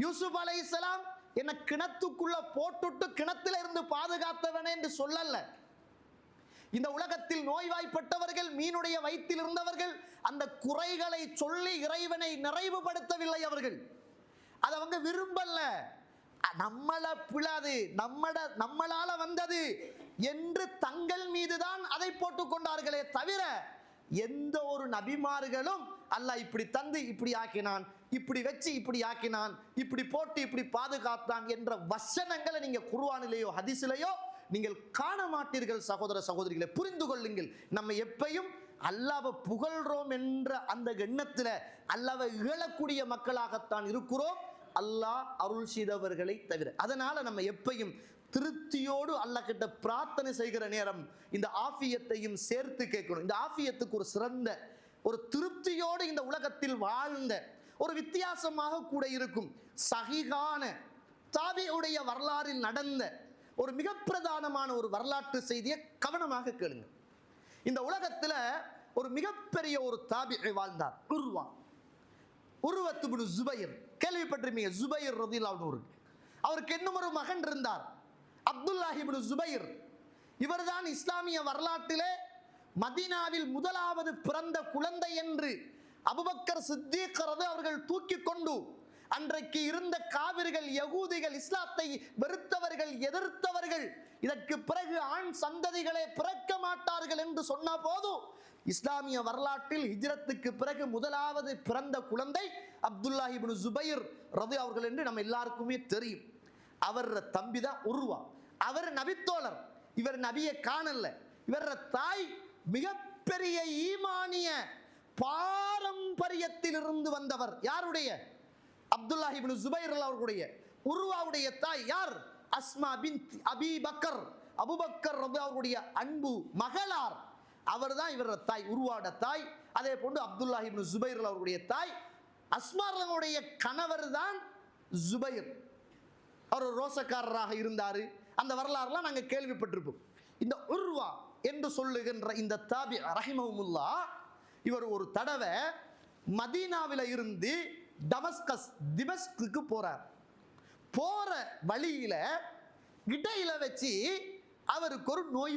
யூசுப் அலைஹிஸ்ஸலாம் என்னை கிணத்துக்குள்ள போட்டுட்டு கிணத்துல இருந்து பாதுகாத்தவனே என்று சொல்லல. இந்த உலகத்தில் நோய்வாய்ப்பட்டவர்கள், மீனுடைய வயிற்றில் இருந்தவர்கள், அந்த குறைகளை சொல்லி இறைவனை நிறைவுபடுத்தவில்லை. அவர்கள் அதை அவங்க விரும்பல. நம்மள பிளாது, நம்மளால வந்தது என்று தங்கள் மீதுதான் அதை போட்டுக் கொண்டார்களே தவிர எந்த ஒரு நபிமார்களும் அல்லாஹ் இப்படி தந்து இப்படி ஆக்கினான், இப்படி வச்சு இப்படி ஆக்கினான், இப்படி போட்டு இப்படி பாதுகாத்தான் என்ற வசனங்களை நீங்க குர்ஆனிலேயோ ஹதீஸிலேயோ நீங்கள் காண மாட்டீர்கள். சகோதர சகோதரிகளை புரிந்து கொள்ளுங்கள். நம்ம எப்பையும் அல்லாஹ்வை புகழ்றோம் என்ற அந்த எண்ணத்தில் அல்லாஹ்வை இகழக்கூடிய மக்களாகத்தான் இருக்கிறோம், அல்லாஹ் அருள் செய்தவர்களை தவிர. அதனால நம்ம எப்பையும் திருப்தியோடு அல்லாஹ் கிட்ட பிரார்த்தனை செய்கிற நேரம் இந்த ஆஃபியத்தையும் சேர்த்து கேட்கணும். இந்த ஆஃபியத்துக்கு ஒரு சிறந்த ஒரு திருப்தியோடு இந்த உலகத்தில் வாழ்ந்த ஒரு வித்தியாசமாக கூட இருக்கும் சஹீஹான தாபிஉடைய வரலாறில் நடந்த ஒரு மிக பிரதானமான ஒரு வரலாற்று செய்தியை கவனமாக கேளுங்க. இந்த உலகத்தில் ஒரு மிகப்பெரிய ஒரு தாபிஇ வாழ்ந்தார், உர்வத் இப்னு ஸுபைர். கேள்விப்பட்டிருப்பீங்க, ஸுபைர் ரலியல்லாஹு அன்ஹு. அவருக்கு இன்னும் ஒரு மகன் இருந்தார், அப்துல்லாஹ் இப்னு ஸுபைர். இவர்தான் இஸ்லாமிய வரலாற்றிலே மதீனாவில் முதலாவது பிறந்த குழந்தை என்று அபூபக்கர் சித்தீக் அவர்கள் தூக்கி கொண்டு அன்றைக்கு இருந்த காவிர்கள், யகூதிகள், இஸ்லாத்தை வெறுத்தவர்கள், எதிர்த்தவர்கள், இதற்கு பிறகு ஆண் சந்ததிகளே பிறக்க மாட்டார்கள் என்று சொன்ன போது இஸ்லாமிய வரலாற்றில் ஹிஜ்ரத்துக்கு பிறகு முதலாவது பிறந்த குழந்தை அப்துல்லாஹ் இப்னு ஸுபைர் ரலியல்லாஹு அவர்கள் என்று நம்ம எல்லாருக்குமே தெரியும். அவர் தம்பி தான் உர்வா. அவர் நபித்தோழர், இவர் நபியை காணல. இவர் தாய் மிகப்பெரிய ஈமானிய பாரம்பரியத்தில் இருந்து வந்தவர். யாருடைய? அப்துல்லாஹ் இப்னு ஸுபைர் அவர்களுடைய. உர்வாவுடைய தாய் யார்? அஸ்மா பின்த் அபீ பக்கர், அபூபக்கர் ரலியல்லாஹு அவருடைய அன்பு மகளார். அவர் தான் இவர தாய், உர்வாட தாய். அதே போன்று அப்துல்லாஹ் இப்னு ஸுபைர் அவருடைய தாய் அஸ்மா அவருடைய கணவர் தான் ஸுபைர். அவர் ஒரு ரோசக்காரராக இருந்தார். அந்த வரலாறுலாம் நாங்கள் கேள்விப்பட்டிருப்போம். இந்த உர்வா என்று சொல்லுகின்ற இந்த தாபி ரஹிமஹுல்லாஹ், இவர் ஒரு தடவை மதீனாவில் இருந்து திமஸ்குக்கு போறார். போற வழியில இடையில வச்சு அவருக்கு ஒரு நோய்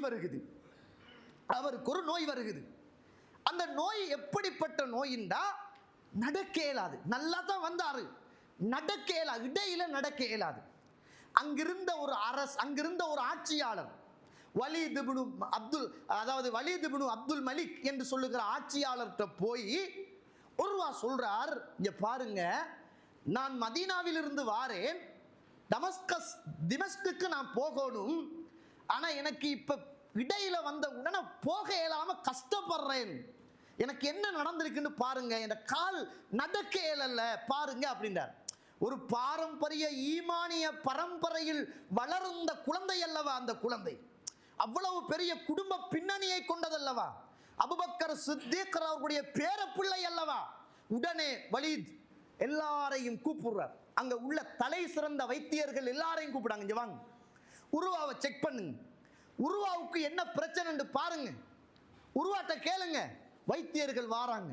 வருகிறது. அந்த நோய் எப்படிப்பட்ட நோயின்டா, நடக்க இயலாது. நல்லா தான் வந்தாரு, நடக்க இயலாது, இடையில நடக்க இயலாது. அங்கிருந்த ஒரு அரசு, அங்கிருந்த ஒரு ஆட்சியாளர் வலீத் இப்னு அப்துல், அதாவது வலீத் இப்னு அப்துல் மலிக் என்று சொல்லுகிற ஆட்சியாளர்கிட்ட போய் உர்வா சொல்றார், இங்க பாருங்க, நான் மதீனாவிலிருந்து வாரேன், திமஸ்குக்கு நான் போகணும், ஆனா எனக்கு இப்ப இடையில வந்த உடனே போக இயலாம கஷ்டப்படுறேன், எனக்கு என்ன நடந்திருக்குன்னு பாருங்க, என் கால் நடக்க இயலல்ல பாருங்க அப்படின்றார். ஒரு பாரம்பரிய ஈமானிய பரம்பரையில் வளர்ந்த குழந்தை அல்லவா அந்த குழந்தை, அவ்வளவு பெரிய குடும்ப பின்னணியை கொண்டதல்லவா, அபூபக்கர் சித்தீக் அவர்களுடைய பேரப்பிள்ளை அல்லவா. உடனே வலீத் எல்லாரையும் கூப்பிடுறார், அங்க உள்ள தலை சிறந்த வைத்தியர்கள் எல்லாரையும் கூப்பிடாங்க, இங்க வாங்க, உருவாவை செக் பண்ணுங்க, உருவாவுக்கு என்ன பிரச்சனை பாருங்க, உருவாட்ட கேளுங்க. வைத்தியர்கள் வாராங்க,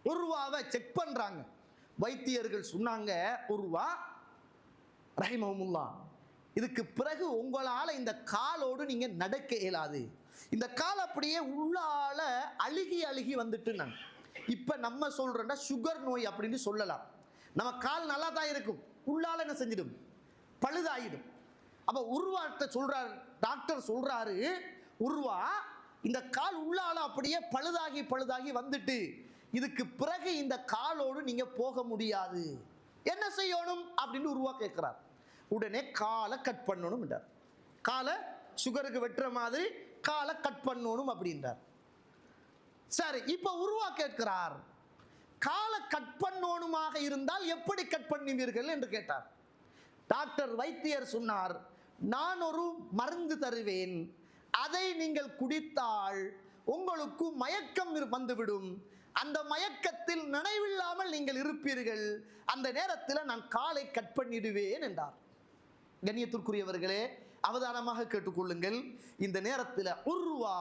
உருவாவை செக் பண்றாங்க. வைத்தியர்கள் சொன்னாங்க, உருவா ரஹிமஹுல்லாஹ், இதுக்கு பிறகு உங்களால இந்த காலோடு நீங்க நடக்க இயலாது, இந்த கால் அப்படியே உள்ளால அழுகி அழுகி வந்துட்டு, நான் இப்ப நம்ம சொல்றோம்னா சுகர் நோய் அப்படின்னு சொல்லலாம், நம்ம கால் நல்லா தான் இருக்கும், உள்ளால என்ன செஞ்சிடும், பழுதாயிடும். அப்ப உருவாட்ட சொல்றாரு, டாக்டர் சொல்றாரு, உருவா இந்த கால் உள்ளால அப்படியே பழுதாகி பழுதாகி வந்துட்டு, இதுக்கு பிறகு இந்த காலோடு நீங்க போக முடியாது, என்ன செய்யணும் அப்படின்னு உருவா கேட்கிறார். உடனே காலை கட் பண்ணணும் என்றார், காலை சுகருக்கு வெட்டுற மாதிரி காலை கட் பண்ணணும் அப்படின்றார். சரி, இப்ப உருவா கேட்கிறார், காலை கட் பண்ணணுமாக இருந்தால் எப்படி கட் பண்ணுவீர்கள் என்று கேட்டார். டாக்டர் வைத்தியர் சொன்னார், நான் ஒரு மருந்து தருவேன், அதை நீங்கள் குடித்தால் உங்களுக்கு மயக்கம் வந்துவிடும், அந்த மயக்கத்தில் நினைவில்லாமல் நீங்கள் இருப்பீர்கள், அந்த நேரத்தில் நான் காலை கட் பண்ணிடுவேன் என்றார். கண்ணியத்திற்குரியவர்களே, அவதானமாக கேட்டுக்கொள்ளுங்கள். இந்த நேரத்தில் உர்வா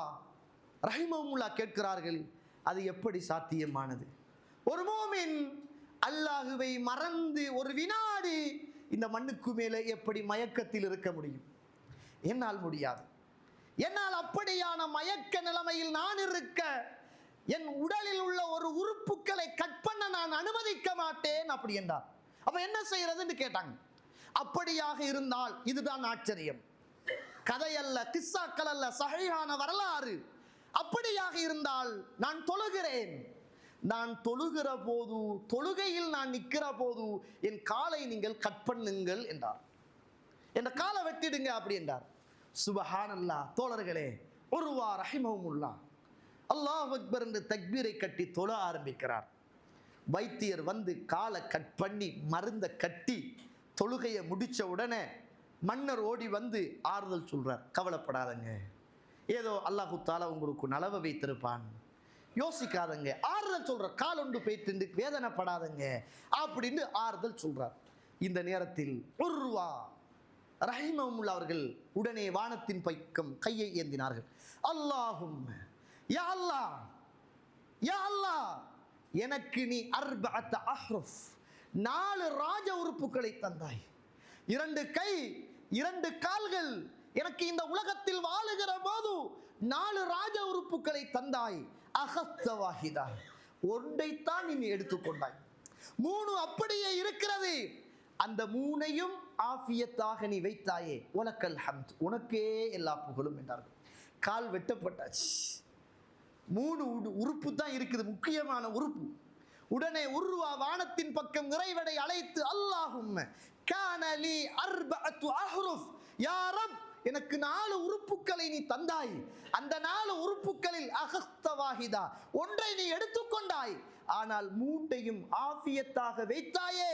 ரஹிமஹுல்லாஹ் கேட்கிறார்கள், அது எப்படி சாத்தியமானது? ஒரு மோமின் அல்லாஹுவை மறந்து ஒரு வினாடி இந்த மண்ணுக்கு மேலே எப்படி மயக்கத்தில் இருக்க முடியும்? என்னால் முடியாது. என்னால் அப்படியான மயக்க நிலைமையில் நான் இருக்க, என் உடலில் உள்ள ஒரு உறுப்புகளை கட் பண்ண நான் அனுமதிக்க மாட்டேன் அப்படி என்றார். அப்ப என்ன செய்யறதுன்னு கேட்டாங்க. அப்படியாக இருந்தால் இதுதான் ஆச்சரியம், கதை அல்ல, கிஸ்ஸாக்கள் அல்ல, சஹீஹான வரலாறு. அப்படியாக இருந்தால் நான் தொழுகிறேன், நான் தொழுகிற போது, தொழுகையில் நான் நிற்கிற போது என் காலை நீங்கள் கட் பண்ணுங்கள் என்றார், என் காலை வெட்டிடுங்க அப்படி என்றார். சுபஹானல்லாஹ். தோழர்களே, உர்வா ரஹிமஹுல்லாஹ் அல்லாஹ் அக்பர் என்று தக்பீரை கட்டி தொழ ஆரம்பிக்கிறார். வைத்தியர் வந்து காலை கட் பண்ணி மருந்தை கட்டி தொழுகையை முடிச்ச உடனே மன்னர் ஓடி வந்து ஆறுதல் சொல்றார், கவலைப்படாதங்க, ஏதோ அல்லாஹு தாலா உங்களுக்கு நலவை வைத்திருப்பான், யோசிக்காதங்க, ஆறுதல் சொல்றார், கால் ஒன்று போய்த்து வேதனைப்படாதங்க அப்படின்னு ஆறுதல் சொல்றார். இந்த நேரத்தில் உர்வா ரஹிமஹுல்லாஹ் அவர்கள் உடனே வானத்தின் பக்கம் கையை ஏந்தினார்கள். அல்லாஹும்ம, யா அல்லாஹ், யா அல்லாஹ், எனக்கு நீ அர்பஅத் அஹ்ருஃப், 4 ராஜ உறுப்புகளை தந்தாய், 2 கை 2 கால்கள், எனக்கு இந்த உலகத்தில் வாழுகிற போது 4 ராஜ உறுப்புகளை தந்தாய். அகஸ்த வாஹிதா, ஒன்றைத்தான் நீ எடுத்துக்கொண்டாய், 3 அப்படியே இருக்கிறது, அந்த 3ஐயும் ஆஃபியத்தாக நீ வைத்தாயே, உலக்கல் ஹம்த், உனக்கே எல்லா புகழும் என்றார்கள். கால் வெட்டப்பட்டாச்சு, 3 உறுப்பு தான் இருக்குது, முக்கியமான உறுப்பு. உடனே உர்வா வானத்தின் பக்கம் இறைவனை அழைத்து, அல்லாஹும்ம கானலி அர்பஅத்து அஹ்ருஃப், யா ரப், எனக்கு 4 உறுப்புகளை நீ தந்தாய், அந்த 4 உறுப்புகளில் அகஸ்த வாஹிதா, ஒன்றை நீ எடுத்துக்கொண்டாய், ஆனால் 3ஐயும் ஆஃபியத்தாக வைத்தாயே,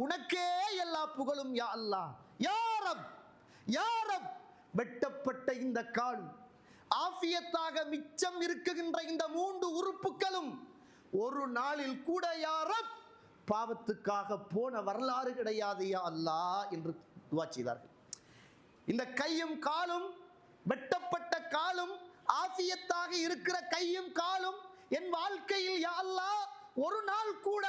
உனக்கே எல்லா புகழும் யா அல்லாஹ். யா ரப், யா ரப், வெட்டப்பட்ட இந்த கால், ஆஃபியத்தாக மிச்சம் இருக்குகின்ற இந்த 3 உறுப்புகளும் ஒரு நாளில் கூட யா ரப் பாவத்துக்காக போன வரலாறு கிடையாது யா அல்லாஹ் என்று துஆ செய்தார்கள். இந்த கையும் காலும், வெட்டப்பட்ட காலும், ஆஃபியத்தாக இருக்கிற கையும் காலும் என் வாழ்க்கையில் யா அல்லாஹ் ஒரு நாள் கூட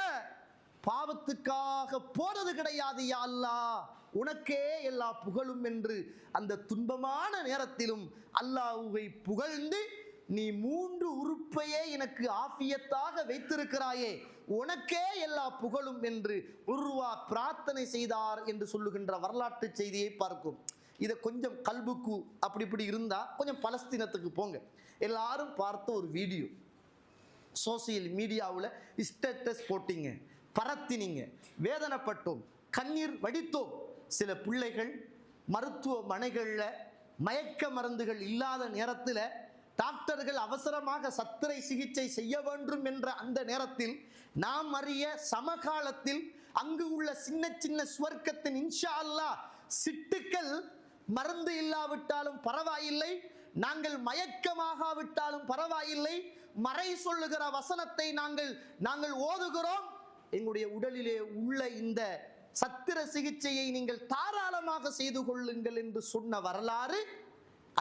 பாவத்துக்காக போனது கிடையாது யா அல்லாஹ், உனக்கே எல்லா புகழும் என்று அந்த துன்பமான நேரத்திலும் அல்லாஹ்வை புகழ்ந்து, நீ 3 உறுப்பையே எனக்கு ஆஃபியத்தாக வைத்திருக்கிறாயே, உனக்கே எல்லா புகழும் என்று உர்வா பிரார்த்தனை செய்தார் என்று சொல்லுகின்ற வரலாற்று செய்தியை பார்க்கும். இதை கொஞ்சம் கல்புக்கு அப்படி இப்படி இருந்தால் கொஞ்சம் பலஸ்தீனத்துக்கு போங்க. எல்லாரும் பார்த்த ஒரு வீடியோ சோசியல் மீடியாவில் ஸ்டேட்டஸ் போட்டிங்க, பரத்தினீங்க, வேதனைப்பட்டோம், கண்ணீர் வடித்தோம். சில பிள்ளைகள் மருத்துவமனைகளில் மயக்க மருந்துகள் இல்லாத நேரத்தில் டாக்டர்கள் அவசரமாக சத்திரை சிகிச்சை செய்ய வேண்டும் என்ற அந்த நேரத்தில் நாம் அறிய சமகாலத்தில் அங்கு உள்ள சின்ன சின்ன சுவர்க்கத்தின் இன்ஷா அல்லாஹ் சிட்டுக்கள் மருந்து இல்லாவிட்டாலும் பரவாயில்லை, நாங்கள் மயக்கமாகாவிட்டாலும் பரவாயில்லை, மறை சொல்லுகிற வசனத்தை நாங்கள் ஓதுகிறோம், எங்களுடைய உடலிலே உள்ள இந்த சத்திர சிகிச்சையை நீங்கள் தாராளமாக செய்து கொள்ளுங்கள் என்று சொன்ன வரலாறு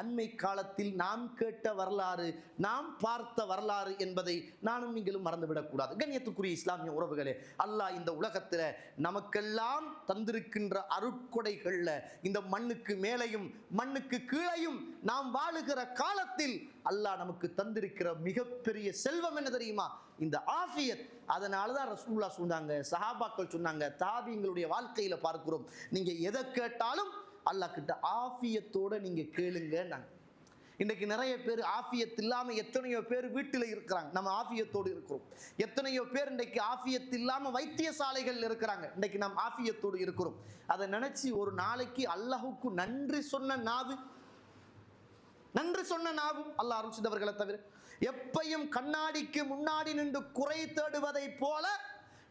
அண்மை காலத்தில் நாம் கேட்ட வரலாறு, நாம் பார்த்த வரலாறு என்பதை நானும் நீங்களும் மறந்துவிடக்கூடாது. கண்ணியத்துக்குரிய இஸ்லாமிய உறவுகளே, அல்லாஹ் இந்த உலகத்தில் நமக்கெல்லாம் தந்திருக்கின்ற அருட்கொடைகளில் இந்த மண்ணுக்கு மேலையும் மண்ணுக்கு கீழையும் நாம் வாழுகிற காலத்தில் அல்லாஹ் நமக்கு தந்திருக்கிற மிகப்பெரிய செல்வம் என்ன தெரியுமா? இந்த ஆஃபியத். அதனால தான் ரசூலுல்லாஹ் சொன்னாங்க, சஹாபாக்கள் சொன்னாங்க, தாபியங்களுடைய வாழ்க்கையில பார்க்கிறோம், நீங்க எதை கேட்டாலும் அல்லாஹ் கிட்ட ஆஃபியத்தோட நீங்க கேளுங்க. இன்றைக்கு நிறைய பேர் ஆஃபியத் இல்லாம எத்தனையோ பேர் வீட்டில் இருக்கிறாங்க, நம்ம ஆஃபியத்தோடு இருக்கிறோம். எத்தனையோ பேர் இன்றைக்கு ஆஃபியத் இல்லாம வைத்தியசாலைகள் இருக்கிறாங்க, இன்றைக்கு நாம் ஆஃபியத்தோடு இருக்கிறோம். அதை நினைச்சு ஒரு நாளைக்கு அல்லாஹ்வுக்கு நன்றி சொன்ன நாவு, நன்றி சொன்ன நாவும் அல்லாஹ் அருள் செய்தவர்களை தவிர, எப்பையும் கண்ணாடிக்கு முன்னாடி நின்று குறை தேடுவதை போல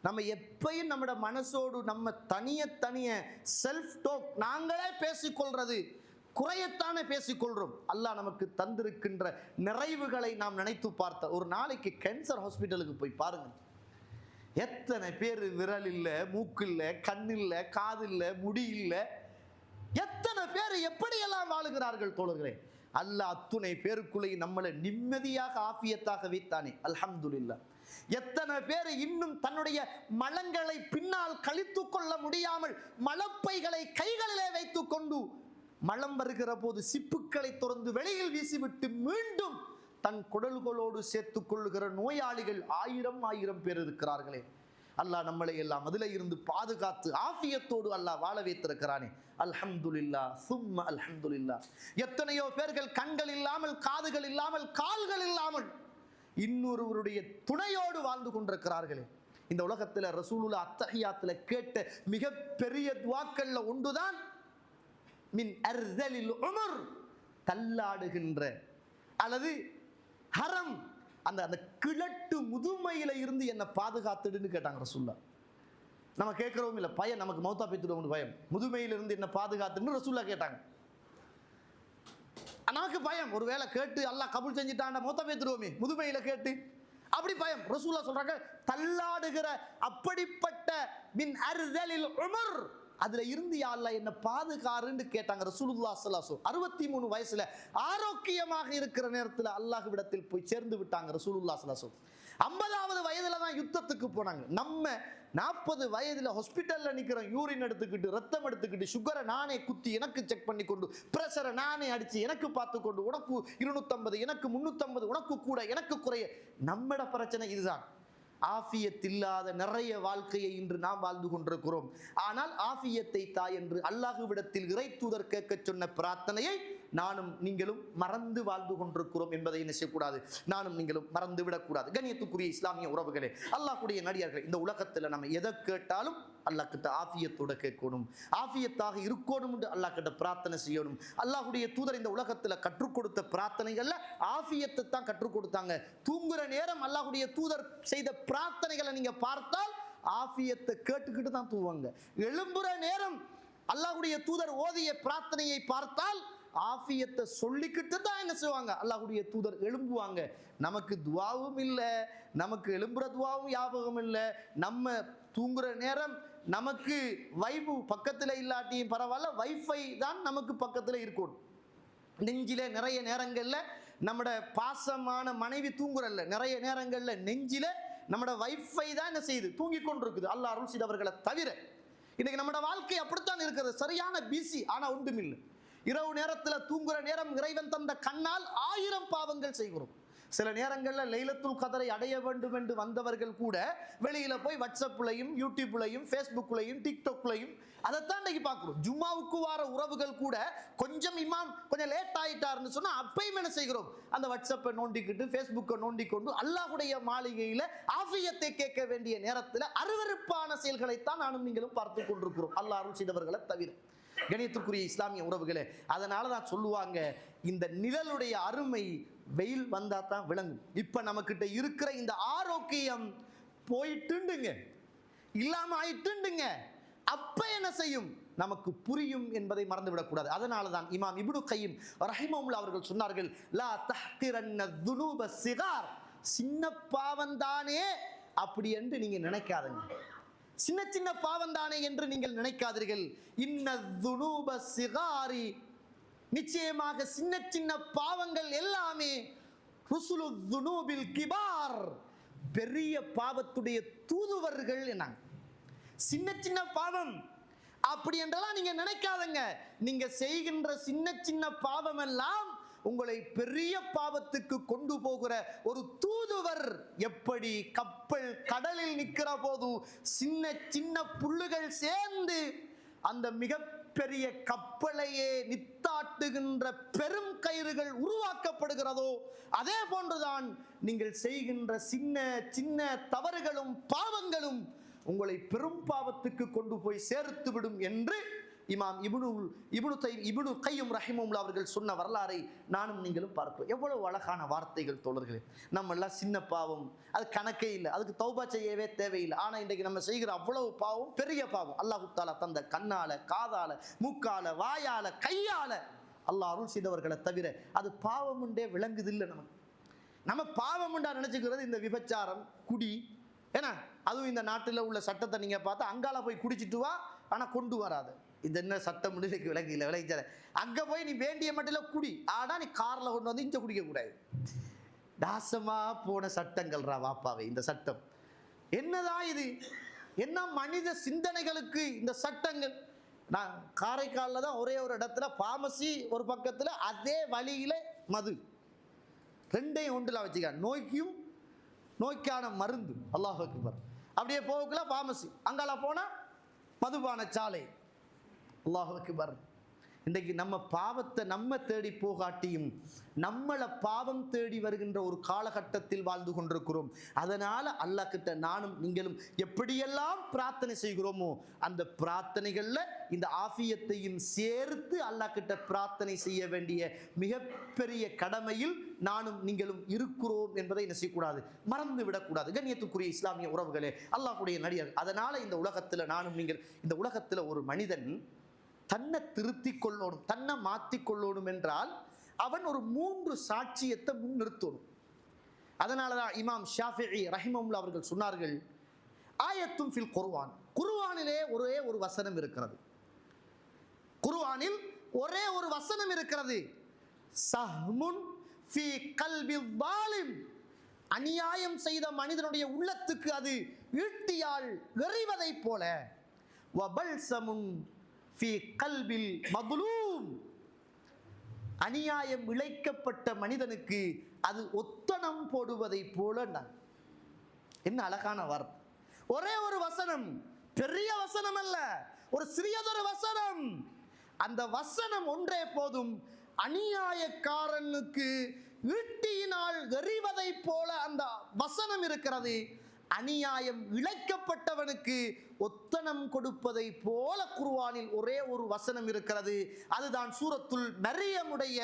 நம்ம எப்பையும் நம்மட மனசோடு நம்ம தனிய செல்ஃப் டோக் நாங்களே பேசிக்கொள்றது, குறையத்தானே பேசிக்கொள்றோம். அல்லாஹ் நமக்கு தந்திருக்கின்ற நிறைவுகளை நாம் நினைத்து பார்த்த ஒரு நாளைக்கு கேன்சர் ஹாஸ்பிட்டலுக்கு போய் பாருங்க, எத்தனை பேர் விரல் இல்லை, மூக்கு இல்லை, கண் இல்லை, காது இல்லை, முடி இல்லை, எத்தனை பேர் எப்படியெல்லாம் வாழுகிறார்கள் தோழர்களே. அல்லாஹ் அத்துணை பேருக்குள்ளே நம்மளை நிம்மதியாக ஆஃபியத்தாக வைத்தானே, அல்ஹம்துலில்லாஹ். எத்தனை பேர் இன்னும் தன்னுடைய மலங்களை பின்னால் கழித்து கொள்ள முடியாமல் மலப்பைகளை கைகளிலே வைத்துக் கொண்டு மலம் வருகிற போது சிப்புக்களை திறந்து வெளியில் வீசிவிட்டு மீண்டும் தன் குடல்களோடு சேர்த்துக் கொள்ளுகிற நோயாளிகள் ஆயிரம் பேர் இருக்கிறார்களே. அல்லாஹ் நம்மளை எல்லாம் அதில் இருந்து பாதுகாத்து ஆஃபியத்தோடு அல்லாஹ் வாழ வைத்திருக்கிறானே, அல்ஹம்துலில்லாஹ் சும்ம அல்ஹம்துலில்லாஹ். எத்தனையோ பேர்கள் கண்கள் இல்லாமல், காதுகள் இல்லாமல், கால்கள் இல்லாமல் இன்னொருவருடைய துணையோடு வாழ்ந்து கொண்டிருக்கிறார்களே. இந்த உலகத்தில் ரசூலுல்லாஹ் அத்தஹியாத்துல கேட்ட மிகப்பெரிய துஆக்கள்ல ஒன்றுதான் மின் அர்தலில் உமர், தள்ளாடுகின்ற அல்லது ஹரம், அந்த கிழட்டு முதுமையில இருந்து என்ன பாதுகாத்துடுன்னு கேட்டாங்க ரசூலுல்லாஹ். நம்ம கேட்கிறோம் இல்லை, பயம் நமக்கு மௌத்தா பேத்துடுவோம் பயம், முதுமையிலிருந்து என்ன பாதுகாத்துன்னு ரசூலுல்லாஹ் கேட்டாங்க. நமக்கு பயம், ஒருவேளை கேட்டு அல்லாஹ் கபூல் செஞ்சுட்டான் மௌத்தா பேத்துடுவோமே முதுமையில கேட்டு, அப்படி பயம். ரசூலுல்லாஹ் சொல்றாங்க தள்ளாடுகிற அப்படிப்பட்ட மின் அர்தலில் உமர், அதுல இருந்து யா அல்லாஹ் என்ன பாதுகாருன்னு கேட்டாங்க ரசூலுல்லாஹ் ஸல்லல்லாஹு அலைஹி வஸல்லம். 63 வயசுல ஆரோக்கியமாக இருக்கிற நேரத்தில் அல்லாஹ்விடத்தில் போய் சேர்ந்து விட்டாங்க ரசூலுல்லாஹ் ஸல்லல்லாஹு அலைஹி வஸல்லம். 50வது வயதுல தான் யுத்தத்துக்கு போனாங்க. நம்ம 40 வயதுல ஹாஸ்பிட்டல்ல நிக்கிறோம், யூரின் எடுத்துக்கிட்டு, ரத்தம் எடுத்துக்கிட்டு, சுகரை நானே குத்தி எனக்கு செக் பண்ணி கொண்டு, பிரஷரை நானே அடிச்சு எனக்கு பார்த்து கொண்டு, உனக்கு 250, எனக்கு 350, உனக்கு கூட எனக்கு குறைய. நம்மட பிரச்சனை இதுதான். ஆஃபியத் இல்லாத நிறைய வாழ்க்கையை இன்று நாம் வாழ்ந்து கொண்டிருக்கிறோம். ஆனால் ஆஃபியத்தை தா என்று அல்லாஹ்விடத்தில் இறை தூதர் கேட்க சொன்ன பிரார்த்தனையை நானும் நீங்களும் மறந்து வாழ்ந்து கொண்டிருக்கிறோம் என்பதை என்ன செய்யக்கூடாது, நானும் நீங்களும் மறந்து விடக்கூடாது. கண்ணியத்துக்குரிய இஸ்லாமிய உறவுகளே, அல்லாஹ்வுடைய நடிகர்கள், இந்த உலகத்தில் நம்ம எதை கேட்டாலும் அல்லாஹ் கிட்ட ஆஃபியத்தோட கேட்கணும், ஆஃபியத்தாக இருக்கணும் என்று அல்லாஹ் கிட்ட பிரார்த்தனை செய்யணும். அல்லாஹ்வுடைய தூதர் இந்த உலகத்தில் கற்றுக் கொடுத்த பிரார்த்தனைகள்ல ஆஃபியத்தை தான் கற்றுக் கொடுத்தாங்க. தூங்குற நேரம் அல்லாஹ்வுடைய தூதர் செய்த பிரார்த்தனைகளை நீங்க பார்த்தால் ஆஃபியத்தை கேட்டுக்கிட்டு தான் தூங்குவாங்க. எழும்புற நேரம் அல்லாஹ்வுடைய தூதர் ஓதிய பிரார்த்தனையை பார்த்தால் ஆஃபியத்தை சொல்லிக்கிட்டு தான் என்ன செய்வாங்க, அல்லாஹ்வுடைய தூதர் எழும்புவாங்க. நமக்கு துவாவும் இல்லை, நமக்கு எழும்புற துவாவும் ஞாபகம் இல்லை. நம்ம தூங்குற நேரம் நமக்கு வைஃபு பக்கத்தில் இல்லாட்டியும் பரவாயில்ல, வைஃபை தான் நமக்கு பக்கத்தில் இருக்கும். நெஞ்சில நிறைய நேரங்கள்ல நம்மட பாசமான மனைவி தூங்குறல்ல, நிறைய நேரங்கள்ல நெஞ்சில நம்மட வைஃபை தான் என்ன செய்யுது, தூங்கி கொண்டிருக்குது. அல்லாஹ் அருள் செய்தவர்களை தவிர இன்னைக்கு நம்மட வாழ்க்கை அப்படித்தான் இருக்கிறது, சரியான பிஸி. ஆனா ஒன்றுமில்லை, இரவு நேரத்தில் தூங்குற நேரம் இறைவன் தந்த கண்ணால் 1000 பாவங்கள் செய்கிறோம். சில நேரங்களில் லைலத்துல் கதரை அடைய வேண்டும் என்று வந்தவர்கள் கூட வெளியில போய் வாட்ஸ்அப்லையும் யூடியூப்லையும் ஃபேஸ்புக்லையும் டிக்டாக்லையும் அதைத்தான் இன்னைக்கு பார்க்குறோம். ஜும்மாவுக்கு வார உறவுகள் கூட கொஞ்சம் இமாம் கொஞ்சம் லேட் ஆயிட்டாருன்னு சொன்னா அப்பயும் என்ன செய்கிறோம், அந்த வாட்ஸ்அப்பை நோண்டிக்கிட்டு ஃபேஸ்புக்கை நோண்டிக்கொண்டு அல்லாஹ்வுடைய மாளிகையில ஆஃபியத்தை கேட்க வேண்டிய நேரத்தில் அருவருப்பான செயல்களைத்தான் நானும் நீங்களும் பார்த்து கொண்டிருக்கிறோம், அல்லாஹ் அருள் செய்தவர்களை தவிர. கணியத்துக்குரிய இஸ்லாமிய உறவுகளே, அதனால தான் சொல்லுவாங்க, இந்த நிழலுடைய அருமை வெயில் வந்தா தான் விளங்கும். இப்ப நமக்கிட்ட இருக்கிற இந்த ஆரோக்கியம் போயிட்டுண்டுங்க, இல்லாம ஆயிட்டுண்டுங்க, அப்ப என்ன செய்யும், நமக்கு புரியும் என்பதை மறந்துவிடக்கூடாது. அதனால தான் இமாம் இப்னு கையிம் ரஹிமஹுல்லாஹ் அவர்கள் சொன்னார்கள், லா தஹ்கிரன்ன துனூப ஸிகார், சின்ன பாவம் தானே அப்படி என்று நீங்க நினைக்காதீங்க, சின்ன சின்ன பாவம் தானே என்று நீங்கள் நினைக்காதீர்கள். இன்ன துனூப ஸிகாரி, நிச்சயமாக சின்ன சின்ன பாவங்கள் எல்லாமே ருசுலு துனூபில் கிபார், பெரிய பாவத்துடைய தூதுவர்கள் என்னாங்க. சின்ன சின்ன பாவம் அப்படி என்றெல்லாம் நீங்க நினைக்காதங்க. நீங்க செய்கின்ற சின்ன சின்ன பாவம் எல்லாம் உங்களை பெரிய பாவத்துக்கு கொண்டு போகிற ஒரு தூதுவர். எப்படி கப்பல் கடலில் நிற்கிற போது சின்ன சின்ன புல்லுகள் சேர்ந்து அந்த மிகப்பெரிய கப்பலையே நித்தாட்டுகின்ற பெரும் கயிறுகள் உருவாக்கப்படுகிறதோ, அதே போன்றுதான் நீங்கள் செய்கின்ற சின்ன சின்ன தவறுகளும் பாவங்களும் உங்களை பெரும் பாவத்துக்கு கொண்டு போய் சேர்த்து விடும் என்று இமாம் இப்னு கையும் ரஹிமஹுல்லாஹ் அவர்கள் சொன்ன வரலாறை நானும் நீங்களும் பார்க்கிறோம். எவ்வளவு அழகான வார்த்தைகள் தோழர்களே. நம்ம எல்லாம் சின்ன பாவம், அது கணக்கே இல்லை, அதுக்கு தௌபா செய்யவே தேவையில்லை. ஆனால் இன்றைக்கு நம்ம செய்கிற அவ்வளவு பாவம் பெரிய பாவம். அல்லாஹ் தஆலா தந்த கண்ணால, காதால, மூக்கால, வாயால, கையால அல்லாஹ் அருள் செய்தவர்களை தவிர அது பாவம் உண்டே விளங்குதில்லை. நம்ம பாவம் உண்டா நினைச்சுக்கிறது இந்த விபச்சாரம், குடி. ஏன்னா அதுவும் இந்த நாட்டில் உள்ள சட்டத்தை நீங்க பார்த்தா அங்கால போய் குடிச்சிட்டு வா, ஆனா கொண்டு வராது. இது என்ன சட்டம் முடிவுக்கு விளங்கல விளங்கிச்சார, அங்க போய் நீ வேண்டிய மட்டும் குடி, ஆனா நீ கார்ல கொண்டு வந்து இங்க குடிக்க கூடாது. தாசமா போன சட்டங்கள் வாப்பாவே. இந்த சட்டம் என்னதான் இது, என்ன மனித சிந்தனைகளுக்கு இந்த சட்டங்கள். நான் காரைக்காலில் தான் ஒரே ஒரு இடத்துல பார்மசி ஒரு பக்கத்தில், அதே வழியில மது, ரெண்டையும் ஒன்றில் வச்சுக்க, நோய்க்கும் நோய்க்கான மருந்து. அல்லாஹ் அக்பர். அப்படியே போகக்குள்ள பார்மசி, அங்கால போனா மதுபான சாலை. அல்லாஹ் அக்பர். இன்றைக்கு நம்ம பாவத்தை நம்ம தேடி போகாட்டியும் நம்மளை பாவம் தேடி வருகின்ற ஒரு காலகட்டத்தில் வாழ்ந்து கொண்டிருக்கிறோம். அதனால அல்லாஹ் கிட்ட நானும் நீங்களும் எப்படியெல்லாம் பிரார்த்தனை செய்கிறோமோ அந்த பிரார்த்தனைகள்ல இந்த ஆஃபியத்தையும் சேர்த்து அல்லாஹ் கிட்ட பிரார்த்தனை செய்ய வேண்டிய மிகப்பெரிய கடமையில் நானும் நீங்களும் இருக்கிறோம் என்பதை என்ன செய்யக்கூடாது, மறந்து விடக்கூடாது. கண்ணியத்துக்குரிய இஸ்லாமிய உறவுகளே, அல்லாஹ்வுடைய நடிகர். அதனால இந்த உலகத்துல நானும் நீங்கள், இந்த உலகத்துல ஒரு மனிதன் தன்னை திருத்தி கொள்ளணும், தன்னை மாற்றி கொள்ளணும் என்றால் அவன் ஒரு 3 சாட்சியத்தை முன்னிறுத்தணும். அதனால தான் இமாம் ஷாஃபிஈ ரஹிமஹுல்லாஹ் அவர்கள் சொன்னார்கள், ஆயத்தும் ஃபில் குர்ஆன், குர்ஆனிலே ஒரே ஒரு வசனம் இருக்கிறது, குர்ஆனில் ஒரே ஒரு வசனம் இருக்கிறது, சஹ்முன் ஃபீ கல்பி ஸாலிம், அநியாயம் செய்த மனிதனுடைய உள்ளத்துக்கு அது ஈட்டியால் எறிவதை போல, வபல்சமுன் ஃபீ கல்பில் மதுலூம், அநியாயம் இழைக்கப்பட்ட மனிதனுக்கு அது ஒத்தனம் போடுவதை போல. என்ன அழகான வார்த்தை. ஒரே ஒரு வசனம், பெரிய வசனம் அல்ல, ஒரு சிறியதொரு வசனம். அந்த வசனம் ஒன்றே போதும், அநியாயக்காரனுக்கு ஈட்டியினால் எறிவதை போல அந்த வசனம் இருக்கிறது. அநியாயம் இழைக்கப்பட்டவனுக்கு ஒத்தனம் கொடுப்பதை போல குர்ஆனில் ஒரே ஒரு வசனம் இருக்கிறது. அதுதான் சூரத்துல் மரியமுடைய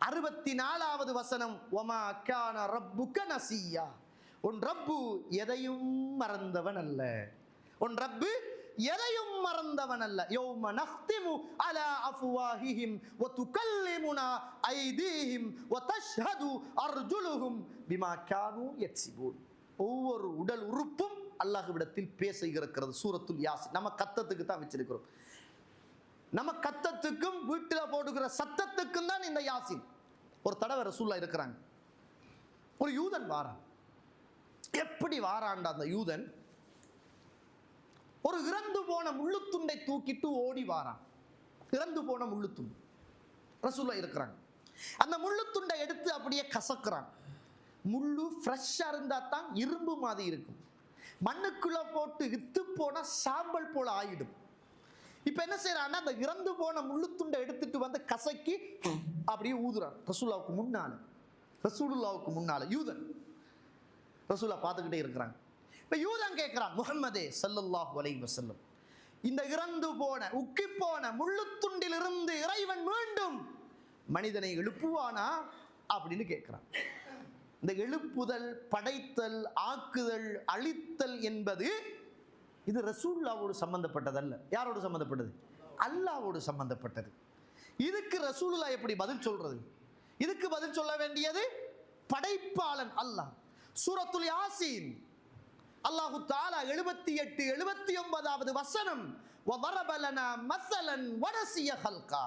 64வது வசனம், வமா கான ரப்புக நசியா, உன் ரப்பு எதையும் மறந்தவன் அல்ல, உன் ரப்பு எதையும் மறந்தவன் அல்ல. யௌம நஃப்திமு அலா அஃப்வாஹிஹிம் வ துகல்லிமுனா ஐதீஹிம் வ தஷ்ஹது அர்ஜுலுஹும் பிமா கானூ யக்ஸிபூன். ஒவ்வொரு உடல் உறுப்பும் அல்லாஹ்விடத்தில் பேச இருக்கிறது. சூரத்துல் யாசின். நம்ம கத்தத்துக்கு தான் வச்சிருக்கிறோம், நம்ம கத்தத்துக்கும் வீட்டில் போடுகிற சத்தத்துக்கும் தான் இந்த யாசின். ஒரு தடவை ரசூலுல்லாஹ் இருக்கிறாங்க, ஒரு யூதன் வாரான். எப்படி வாரான்டா அந்த யூதன், ஒரு இறந்து போன முள்ளுத்துண்டை தூக்கிட்டு ஓடி வாரான். இறந்து போன முள்ளுத்துண்டு ரசூலுல்லாஹ் இருக்கிறாங்க. அந்த முள்ளுத்துண்டை எடுத்து அப்படியே கசக்குறான். முள்ளு ஃப்ரெஷ்ஷாக இருந்தால் தான் இரும்பு மாதிரி இருக்கும். மண்ணுக்குள்ள போட்டு இத்து போன சாம்பல் போல ஆயிடும். இப்ப என்ன செய்யறான்னா, அந்த இறந்து போன முள்ளுத்துண்டை எடுத்துட்டு வந்து கசக்கி அப்படியே ஊதுறான் ரசூலுல்லாவுக்கு முன்னால யூதன். ரசூலா பார்த்துக்கிட்டே இருக்கிறாங்க. இப்ப யூதன் கேட்கிறான், முஹம்மதே ஸல்லல்லாஹு அலைஹி வஸல்லம், இந்த இறந்து போன உக்கி போன முள்ளுத்துண்டில் இருந்து இறைவன் மீண்டும் மனிதனை எழுப்புவானா அப்படின்னு கேட்கிறான். இந்த எழுப்புதல், படைத்தல், ஆக்குதல், அழித்தல் என்பது இது ரசூலுல்லாவோடு சம்பந்தப்பட்டதல்ல. யாரோடு சம்பந்தப்பட்டது? அல்லாஹ்வோடு சம்பந்தப்பட்டது. இதுக்கு ரசூலுல்லாஹ் எப்படி பதில் சொல்றது? இதுக்கு பதில் சொல்ல வேண்டியது படைப்பாளன் அல்லாஹ். சூரத்துல் யாசீன் அல்லாஹு தஆலா 78 79வது வசனம், வதரப லனா மஸலன் வனசிய ஹல்கா.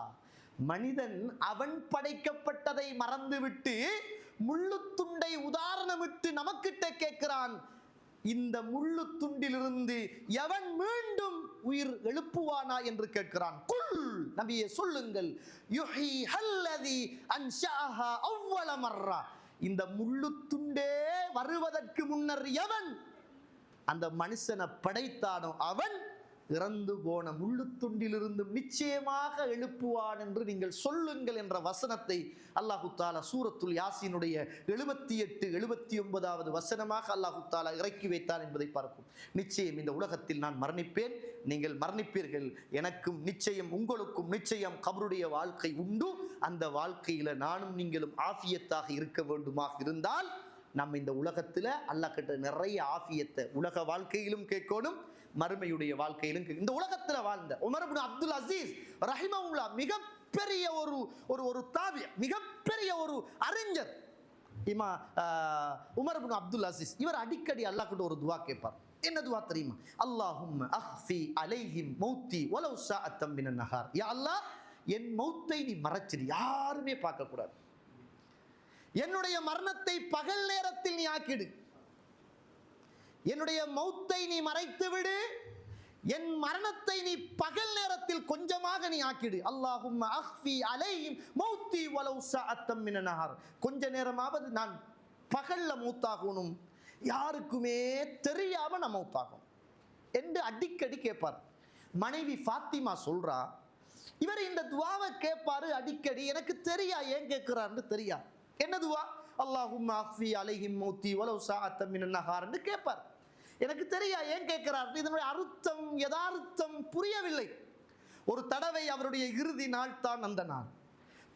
மனிதன் அவன் படைக்கப்பட்டதை மறந்துவிட்டு முள்ளுத்துண்டை உதாரணமிட்டு நமக்கிட்ட கேட்கிறான், இந்த முள்ளு துண்டிலிருந்து எவன் மீண்டும் உயிர் எழுப்புவானா என்று கேட்கிறான். குல், நபியே சொல்லுங்கள், யுஹி ஹல்லதி அன்ஷாஹா அவ்வல மர்ரா. இந்த முள்ளு துண்டே வருவதற்கு முன்னர் எவன் அந்த மனுஷனை படைத்தானோ அவன் இறந்து போன முள்ளு துண்டிலிருந்து நிச்சயமாக எழுப்புவான் என்று நீங்கள் சொல்லுங்கள் என்ற வசனத்தை அல்லாஹு தாலா சூரத்துல் யாசீனுடைய 78 79வது வசனமாக அல்லாஹு தாலா இறக்கி வைத்தான் என்பதை பார்க்கும். நிச்சயம் இந்த உலகத்தில் நான் மரணிப்பேன், நீங்கள் மரணிப்பீர்கள், எனக்கும் நிச்சயம் உங்களுக்கும் நிச்சயம் கபருடைய வாழ்க்கை உண்டு. அந்த வாழ்க்கையில நானும் நீங்களும் ஆஃபியத்தாக இருக்க வேண்டுமாக இருந்தால் நம்ம இந்த உலகத்துல அல்லாஹ் கிட்ட நிறைய ஆஃபியத்தை உலக வாழ்க்கையிலும் கேட்கணும், மறுமையுடைய வாழ்க்கையிலும். இந்த உலகத்துல வாழ்ந்த உமர் இப்னு அப்துல் அசீஸ் ரஹிமஹுல்லாஹ் மிகப்பெரிய ஒரு தாபி, மிகப்பெரிய ஒரு அறிஞர் உமர் இப்னு அப்துல் அசீஸ். இவர் அடிக்கடி அல்லாஹ் கிட்ட ஒரு துவா கேட்பார். என்ன துவா தெரியுமா? அல்லாஹும்ம அஹ்ஃபி அலைஹிம் மௌத்தி வலவ் ஸாஅத்தம் மினன் நஹார். யா அல்லாஹ், என் மௌத்தை நீ மறைச்சிடு, யாருமே பார்க்க கூடாது. என்னுடைய மரணத்தை பகல் நேரத்தில் நீ ஆக்கிடு, என்னுடைய மௌத்தை நீ மறைத்து விடு, என் மரணத்தை நீ பகல் நேரத்தில் கொஞ்சமாக நீ ஆக்கிடு. அல்லாஹும்ம அஹ்ஃபி அலைஹிம் மௌத்தி வலவ் ஸாஅத்தம் மினன் நஹார். கொஞ்ச நேரமாவது நான் பகல்ல மௌத்தாகணும், யாருக்குமே தெரியாம நான் மௌத்தாகும் என்று அடிக்கடி கேட்பார். மனைவி ஃபாத்திமா சொல்றா, இவர் இந்த துவாவை கேட்பாரு அடிக்கடி, எனக்கு தெரியா ஏன் கேட்கிறான்னு தெரியா. என்ன துவா? அல்லாஹும்ம அஹ்ஃபி அலைஹிம் மௌத்தி வலவ் ஸாஅத்தம் மினன் நஹார் என்று கேட்பார். எனக்கு தெரியா ஏன் கேட்கிறார். இதனுடைய அர்த்தம் யதார்த்தம் புரியவில்லை. ஒரு தடவை அவருடைய இறுதி நாள் தான் அந்த நாள்.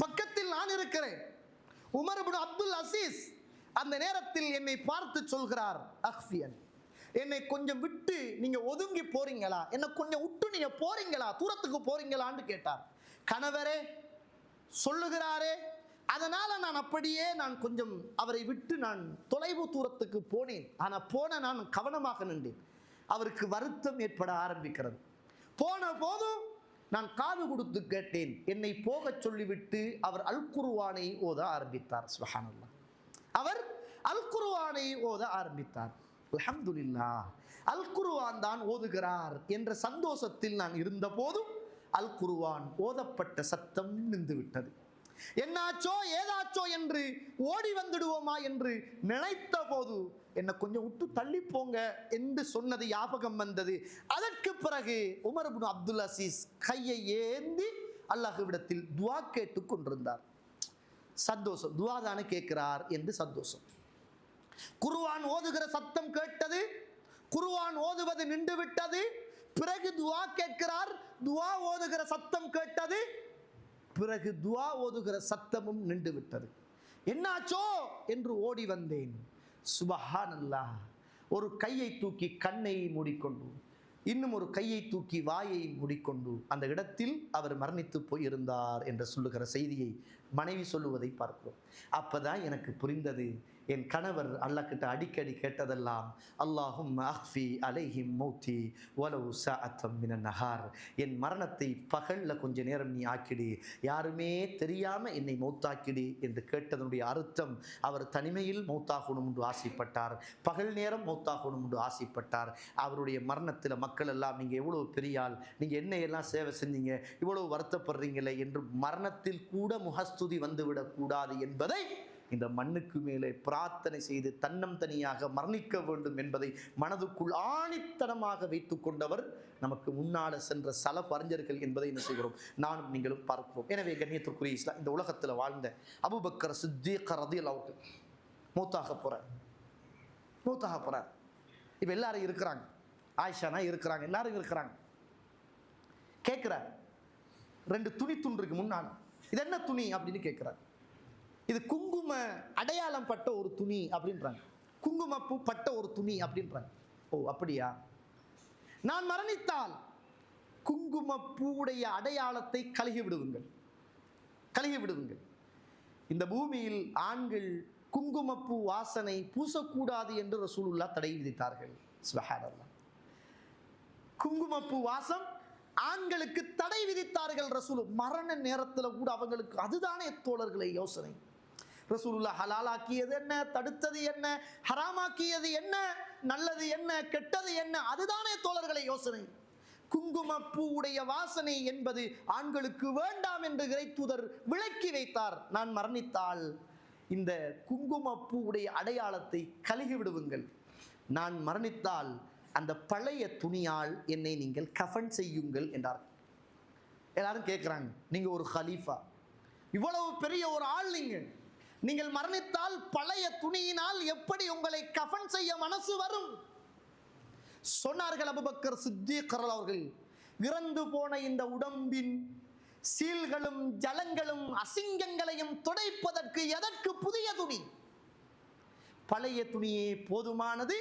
பக்கத்தில் நான் இருக்கிறேன். உமர் இப்னு அப்துல் அசீஸ் அந்த நேரத்தில் என்னை பார்த்து சொல்கிறார், அஹ்ஃபியன், என்னை கொஞ்சம் விட்டு நீங்க ஒதுங்கி போறீங்களா, என்னை கொஞ்சம் விட்டு நீங்க போறீங்களா, தூரத்துக்கு போறீங்களான்னு கேட்டார். கணவரே சொல்லுகிறாரே, அதனால நான் அப்படியே கொஞ்சம் அவரை விட்டு நான் தொலைவு தூரத்துக்கு போனேன். ஆனா போன நான் கவனமாக நின்றேன். அவருக்கு வருத்தம் ஏற்பட ஆரம்பிக்கிறது. போன போதும் நான் காது கொடுத்து கேட்டேன். என்னை போக சொல்லிவிட்டு அவர் அல் குர்ஆனை ஓத ஆரம்பித்தார். சுப்ஹானல்லாஹ், அவர் அல் குர்ஆனை ஓத ஆரம்பித்தார். அல்ஹம்துலில்லாஹ், அல் குர்ஆன் தான் ஓதுகிறார் என்ற சந்தோஷத்தில் நான் இருந்த போதும் அல் குர்ஆன் ஓதப்பட்ட சத்தம் நின்று விட்டது. என்னாச்சோ ஏதாச்சோ என்று ஓடி வந்துடுவோமா என்று நினைத்த போது என்னை கொஞ்சம் விட்டு தள்ளி போங்க என்று சொன்னது ஞாபகம் வந்தது. அதற்கு பிறகு உமர் இப்னு அப்துல் அசீஸ் கையை ஏந்தி அல்லாஹ்விடத்தில் துஆ கேட்டு கொண்டிருந்தார். சந்தோஷம், துஆ தானே கேட்கிறார் என்று சந்தோஷம். குர்ஆன் ஓதுகிற சத்தம் கேட்டது, குர்ஆன் ஓதுவது நின்று விட்டது. பிறகு துஆ கேட்கிறார், துஆ ஓதுகிற சத்தம் கேட்டது, பிறகு துஆ ஓதுகிற சத்தமும் நின்று விட்டது. என்னாச்சோ என்று ஓடி வந்தேன். சுப்ஹானல்லாஹ், ஒரு கையை தூக்கி கண்ணை மூடிக்கொண்டு, இன்னும் ஒரு கையை தூக்கி வாயை மூடிக்கொண்டு அந்த இடத்தில் அவர் மரணித்து போயிருந்தார் என்று சொல்லுகிற செய்தியை மனைவி சொல்லுவதை பார்க்கிறோம். அப்பதான் எனக்கு புரிந்தது, என் கணவர் அல்லாஹ் கிட்ட அடிக்கடி கேட்டதெல்லாம் அல்லாஹும்ம அஹ்ஃபி அலைஹிம் மௌத்தி வலவ் ஸாஅத்தம் மினன் நஹார். என் மரணத்தை பகல்ல கொஞ்ச நேரம் நீ ஆக்கிடு, யாருமே தெரியாம என்னை மௌத்தாக்கிடு என்று கேட்டதனுடைய அர்த்தம், அவர் தனிமையில் மௌத்தாகணும் என்று ஆசைப்பட்டார், பகல் நேரம் மௌத்தாகணும் என்று ஆசைப்பட்டார். அவருடைய மரணத்தில் மக்கள் எல்லாம் நீங்கள் எவ்வளவு பெரியாள், நீங்கள் என்ன எல்லாம் சேவை செஞ்சீங்க, இவ்வளவு வருத்தப்படுறீங்களே என்று மரணத்தில் கூட முகஸ்துதி வந்துவிடக்கூடாது என்பதை இந்த மண்ணுக்கு மேலே பிரார்த்தனை செய்து தன்னம் தனியாக மரணிக்க வேண்டும் என்பதை மனதுக்குள் ஆணித்தனமாக வைத்து கொண்டவர் நமக்கு முன்னால சென்ற சலஃப் அறிஞர்கள் என்பதை என்ன செய்கிறோம், நானும் நீங்களும் பார்க்கிறோம். எனவே கண்ணியத்திற்குரிய இஸ்லாம் இந்த உலகத்தில் வாழ்ந்த அபூபக்கர் சித்தீக் ரலியல்லாஹு அன்ஹு மௌத்தாக போறார். இப்போ எல்லாரும் இருக்கிறாங்க, ஆயிஷானா இருக்கிறாங்க, எல்லாரும் இருக்கிறாங்க. கேட்கிறார், 2 துணி துண்டுக்கு முன்னால், இது என்ன துணி அப்படின்னு கேட்கிறார். இது குங்கும அடையாளம் பட்ட ஒரு துணி அப்படின்றாங்க, குங்குமப்பூ பட்ட ஒரு துணி அப்படின்றாங்க. ஓ அப்படியா, நான் மரணித்தால் குங்குமப்பூவுடைய அடையாளத்தை கழுகி விடுவீங்கள். இந்த பூமியில் ஆண்கள் குங்குமப்பூ வாசனை பூசக்கூடாது என்று ரசூலுல்லாஹ் தடை விதித்தார்கள். சுப்ஹானல்லாஹ், குங்குமப்பூ வாசம் ஆண்களுக்கு தடை விதித்தார்கள் ரசூல். மரண நேரத்தில் கூட அவங்களுக்கு அதுதானே தோழர்களை யோசனை. ரசூலுல்லாஹ் ஹலாலாக்கியது என்ன, தடுத்தது என்ன, ஹராமாக்கியது என்ன, நல்லது என்ன, கெட்டது என்ன, அதுதானே தோழர்களை யோசனை. குங்குமப்பூவுடைய வாசனை என்பது ஆண்களுக்கு வேண்டாம் என்று இறைத்தூதர் விளக்கி வைத்தார். நான் மரணித்தால் இந்த குங்குமப்பூவுடைய அடையாளத்தை கழுகி விடுவீங்கள். நான் மரணித்தால் அந்த பழைய துணியால் என்னை நீங்கள் கஃபன் செய்யுங்கள் என்றார். எல்லாரும் கேட்குறாங்க, நீங்க ஒரு ஹலீஃபா, இவ்வளவு பெரிய ஒரு ஆள், நீங்கள் மரணித்தால் பழைய துணியினால் எப்படி உங்களை கஃபன் செய்ய மனசு வரும்? சொன்னார்கள் அபூபக்கர் சித்தீக் அவர்கள், இறந்து போன இந்த உடம்பின் சீல்களும் ஜலங்களும் அசிங்கங்களையும் துடைப்பதற்கு எதற்கு புதிய துணி? பழைய துணியே போதுமானது.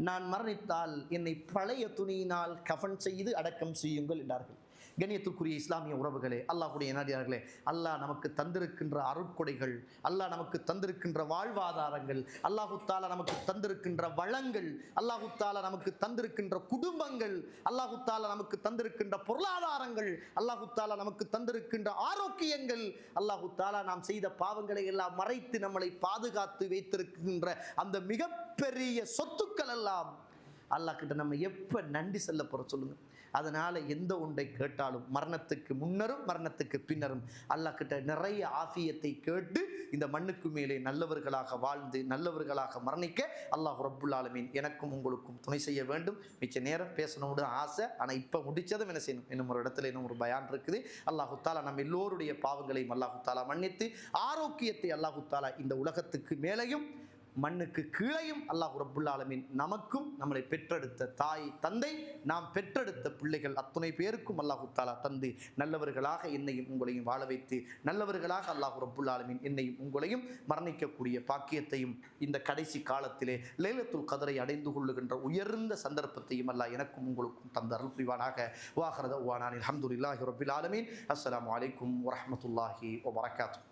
நான் மரணித்தால் என்னை பழைய துணியினால் கஃபன் செய்து அடக்கம் செய்யுங்கள் என்றார்கள். கண்ணியத்துக்குரிய இஸ்லாமிய உறவுகளே, அல்லாஹ்வுடைய நேரடியார்களே, அல்லாஹ் நமக்கு தந்திருக்கின்ற அருட்கொடைகள், அல்லாஹ் நமக்கு தந்திருக்கின்ற வாழ்வாதாரங்கள், அல்லாஹு தாலா நமக்கு தந்திருக்கின்ற வளங்கள், அல்லாஹு தாலா நமக்கு தந்திருக்கின்ற குடும்பங்கள், அல்லாஹு தாலா நமக்கு தந்திருக்கின்ற பொருளாதாரங்கள், அல்லாஹு தாலா நமக்கு தந்திருக்கின்ற ஆரோக்கியங்கள், அல்லாஹு தாலா நாம் செய்த பாவங்களை எல்லாம் மறைத்து நம்மளை பாதுகாத்து வைத்திருக்கின்ற அந்த மிகப்பெரிய சொத்துக்கள் எல்லாம் அல்லாஹ் கிட்ட நம்ம எப்போ நன்றி சொல்ல போற சொல்லுங்க. அதனால எந்த ஒன்றை கேட்டாலும் மரணத்துக்கு முன்னரும் மரணத்துக்கு பின்னரும் அல்லாஹ் கிட்ட நிறைய ஆஃபியத்தை கேட்டு இந்த மண்ணுக்கு மேலே நல்லவர்களாக வாழ்ந்து நல்லவர்களாக மரணிக்க அல்லாஹ் ரப்புல் ஆலமீன் எனக்கும் உங்களுக்கும் துணை செய்ய வேண்டும். மிச்ச நேரம் பேசணும்னு ஆசை, ஆனால் இப்போ முடிச்சதும் என்ன செய்யணும், இன்னும் ஒரு இடத்துல இன்னும் ஒரு பயான் இருக்குது. அல்லாஹு தாலா நம்ம எல்லோருடைய பாவங்களையும் அல்லாஹு தாலா மன்னித்து ஆரோக்கியத்தை அல்லாஹு தாலா இந்த உலகத்துக்கு மேலேயும் மண்ணுக்கு கீழையும் அல்லாஹ் ரப்புல் ஆலமீன் நமக்கும் நம்மளை பெற்றெடுத்த தாய் தந்தை நாம் பெற்றெடுத்த பிள்ளைகள் அத்துணை பேருக்கும் அல்லாஹு தாலா தந்து நல்லவர்களாக என்னையும் உங்களையும் வாழ வைத்து நல்லவர்களாக அல்லாஹ் ரப்புல் ஆலமீன் என்னையும் உங்களையும் மரணிக்கக்கூடிய பாக்கியத்தையும் இந்த கடைசி காலத்திலே லைலத்துல் கத்ரை அடைந்து கொள்ளுகின்ற உயர்ந்த சந்தர்ப்பத்தையும் அல்லாஹ் எனக்கும் உங்களுக்கும் தந்த அருள் புரிவானாக. வாஹிர தஅவானா அல்ஹம்துலில்லாஹி ரப்பில் ஆலமீன். அஸ்ஸலாமு அலைக்கும் வரஹ்மத்துல்லாஹி வபரகாத்துஹு.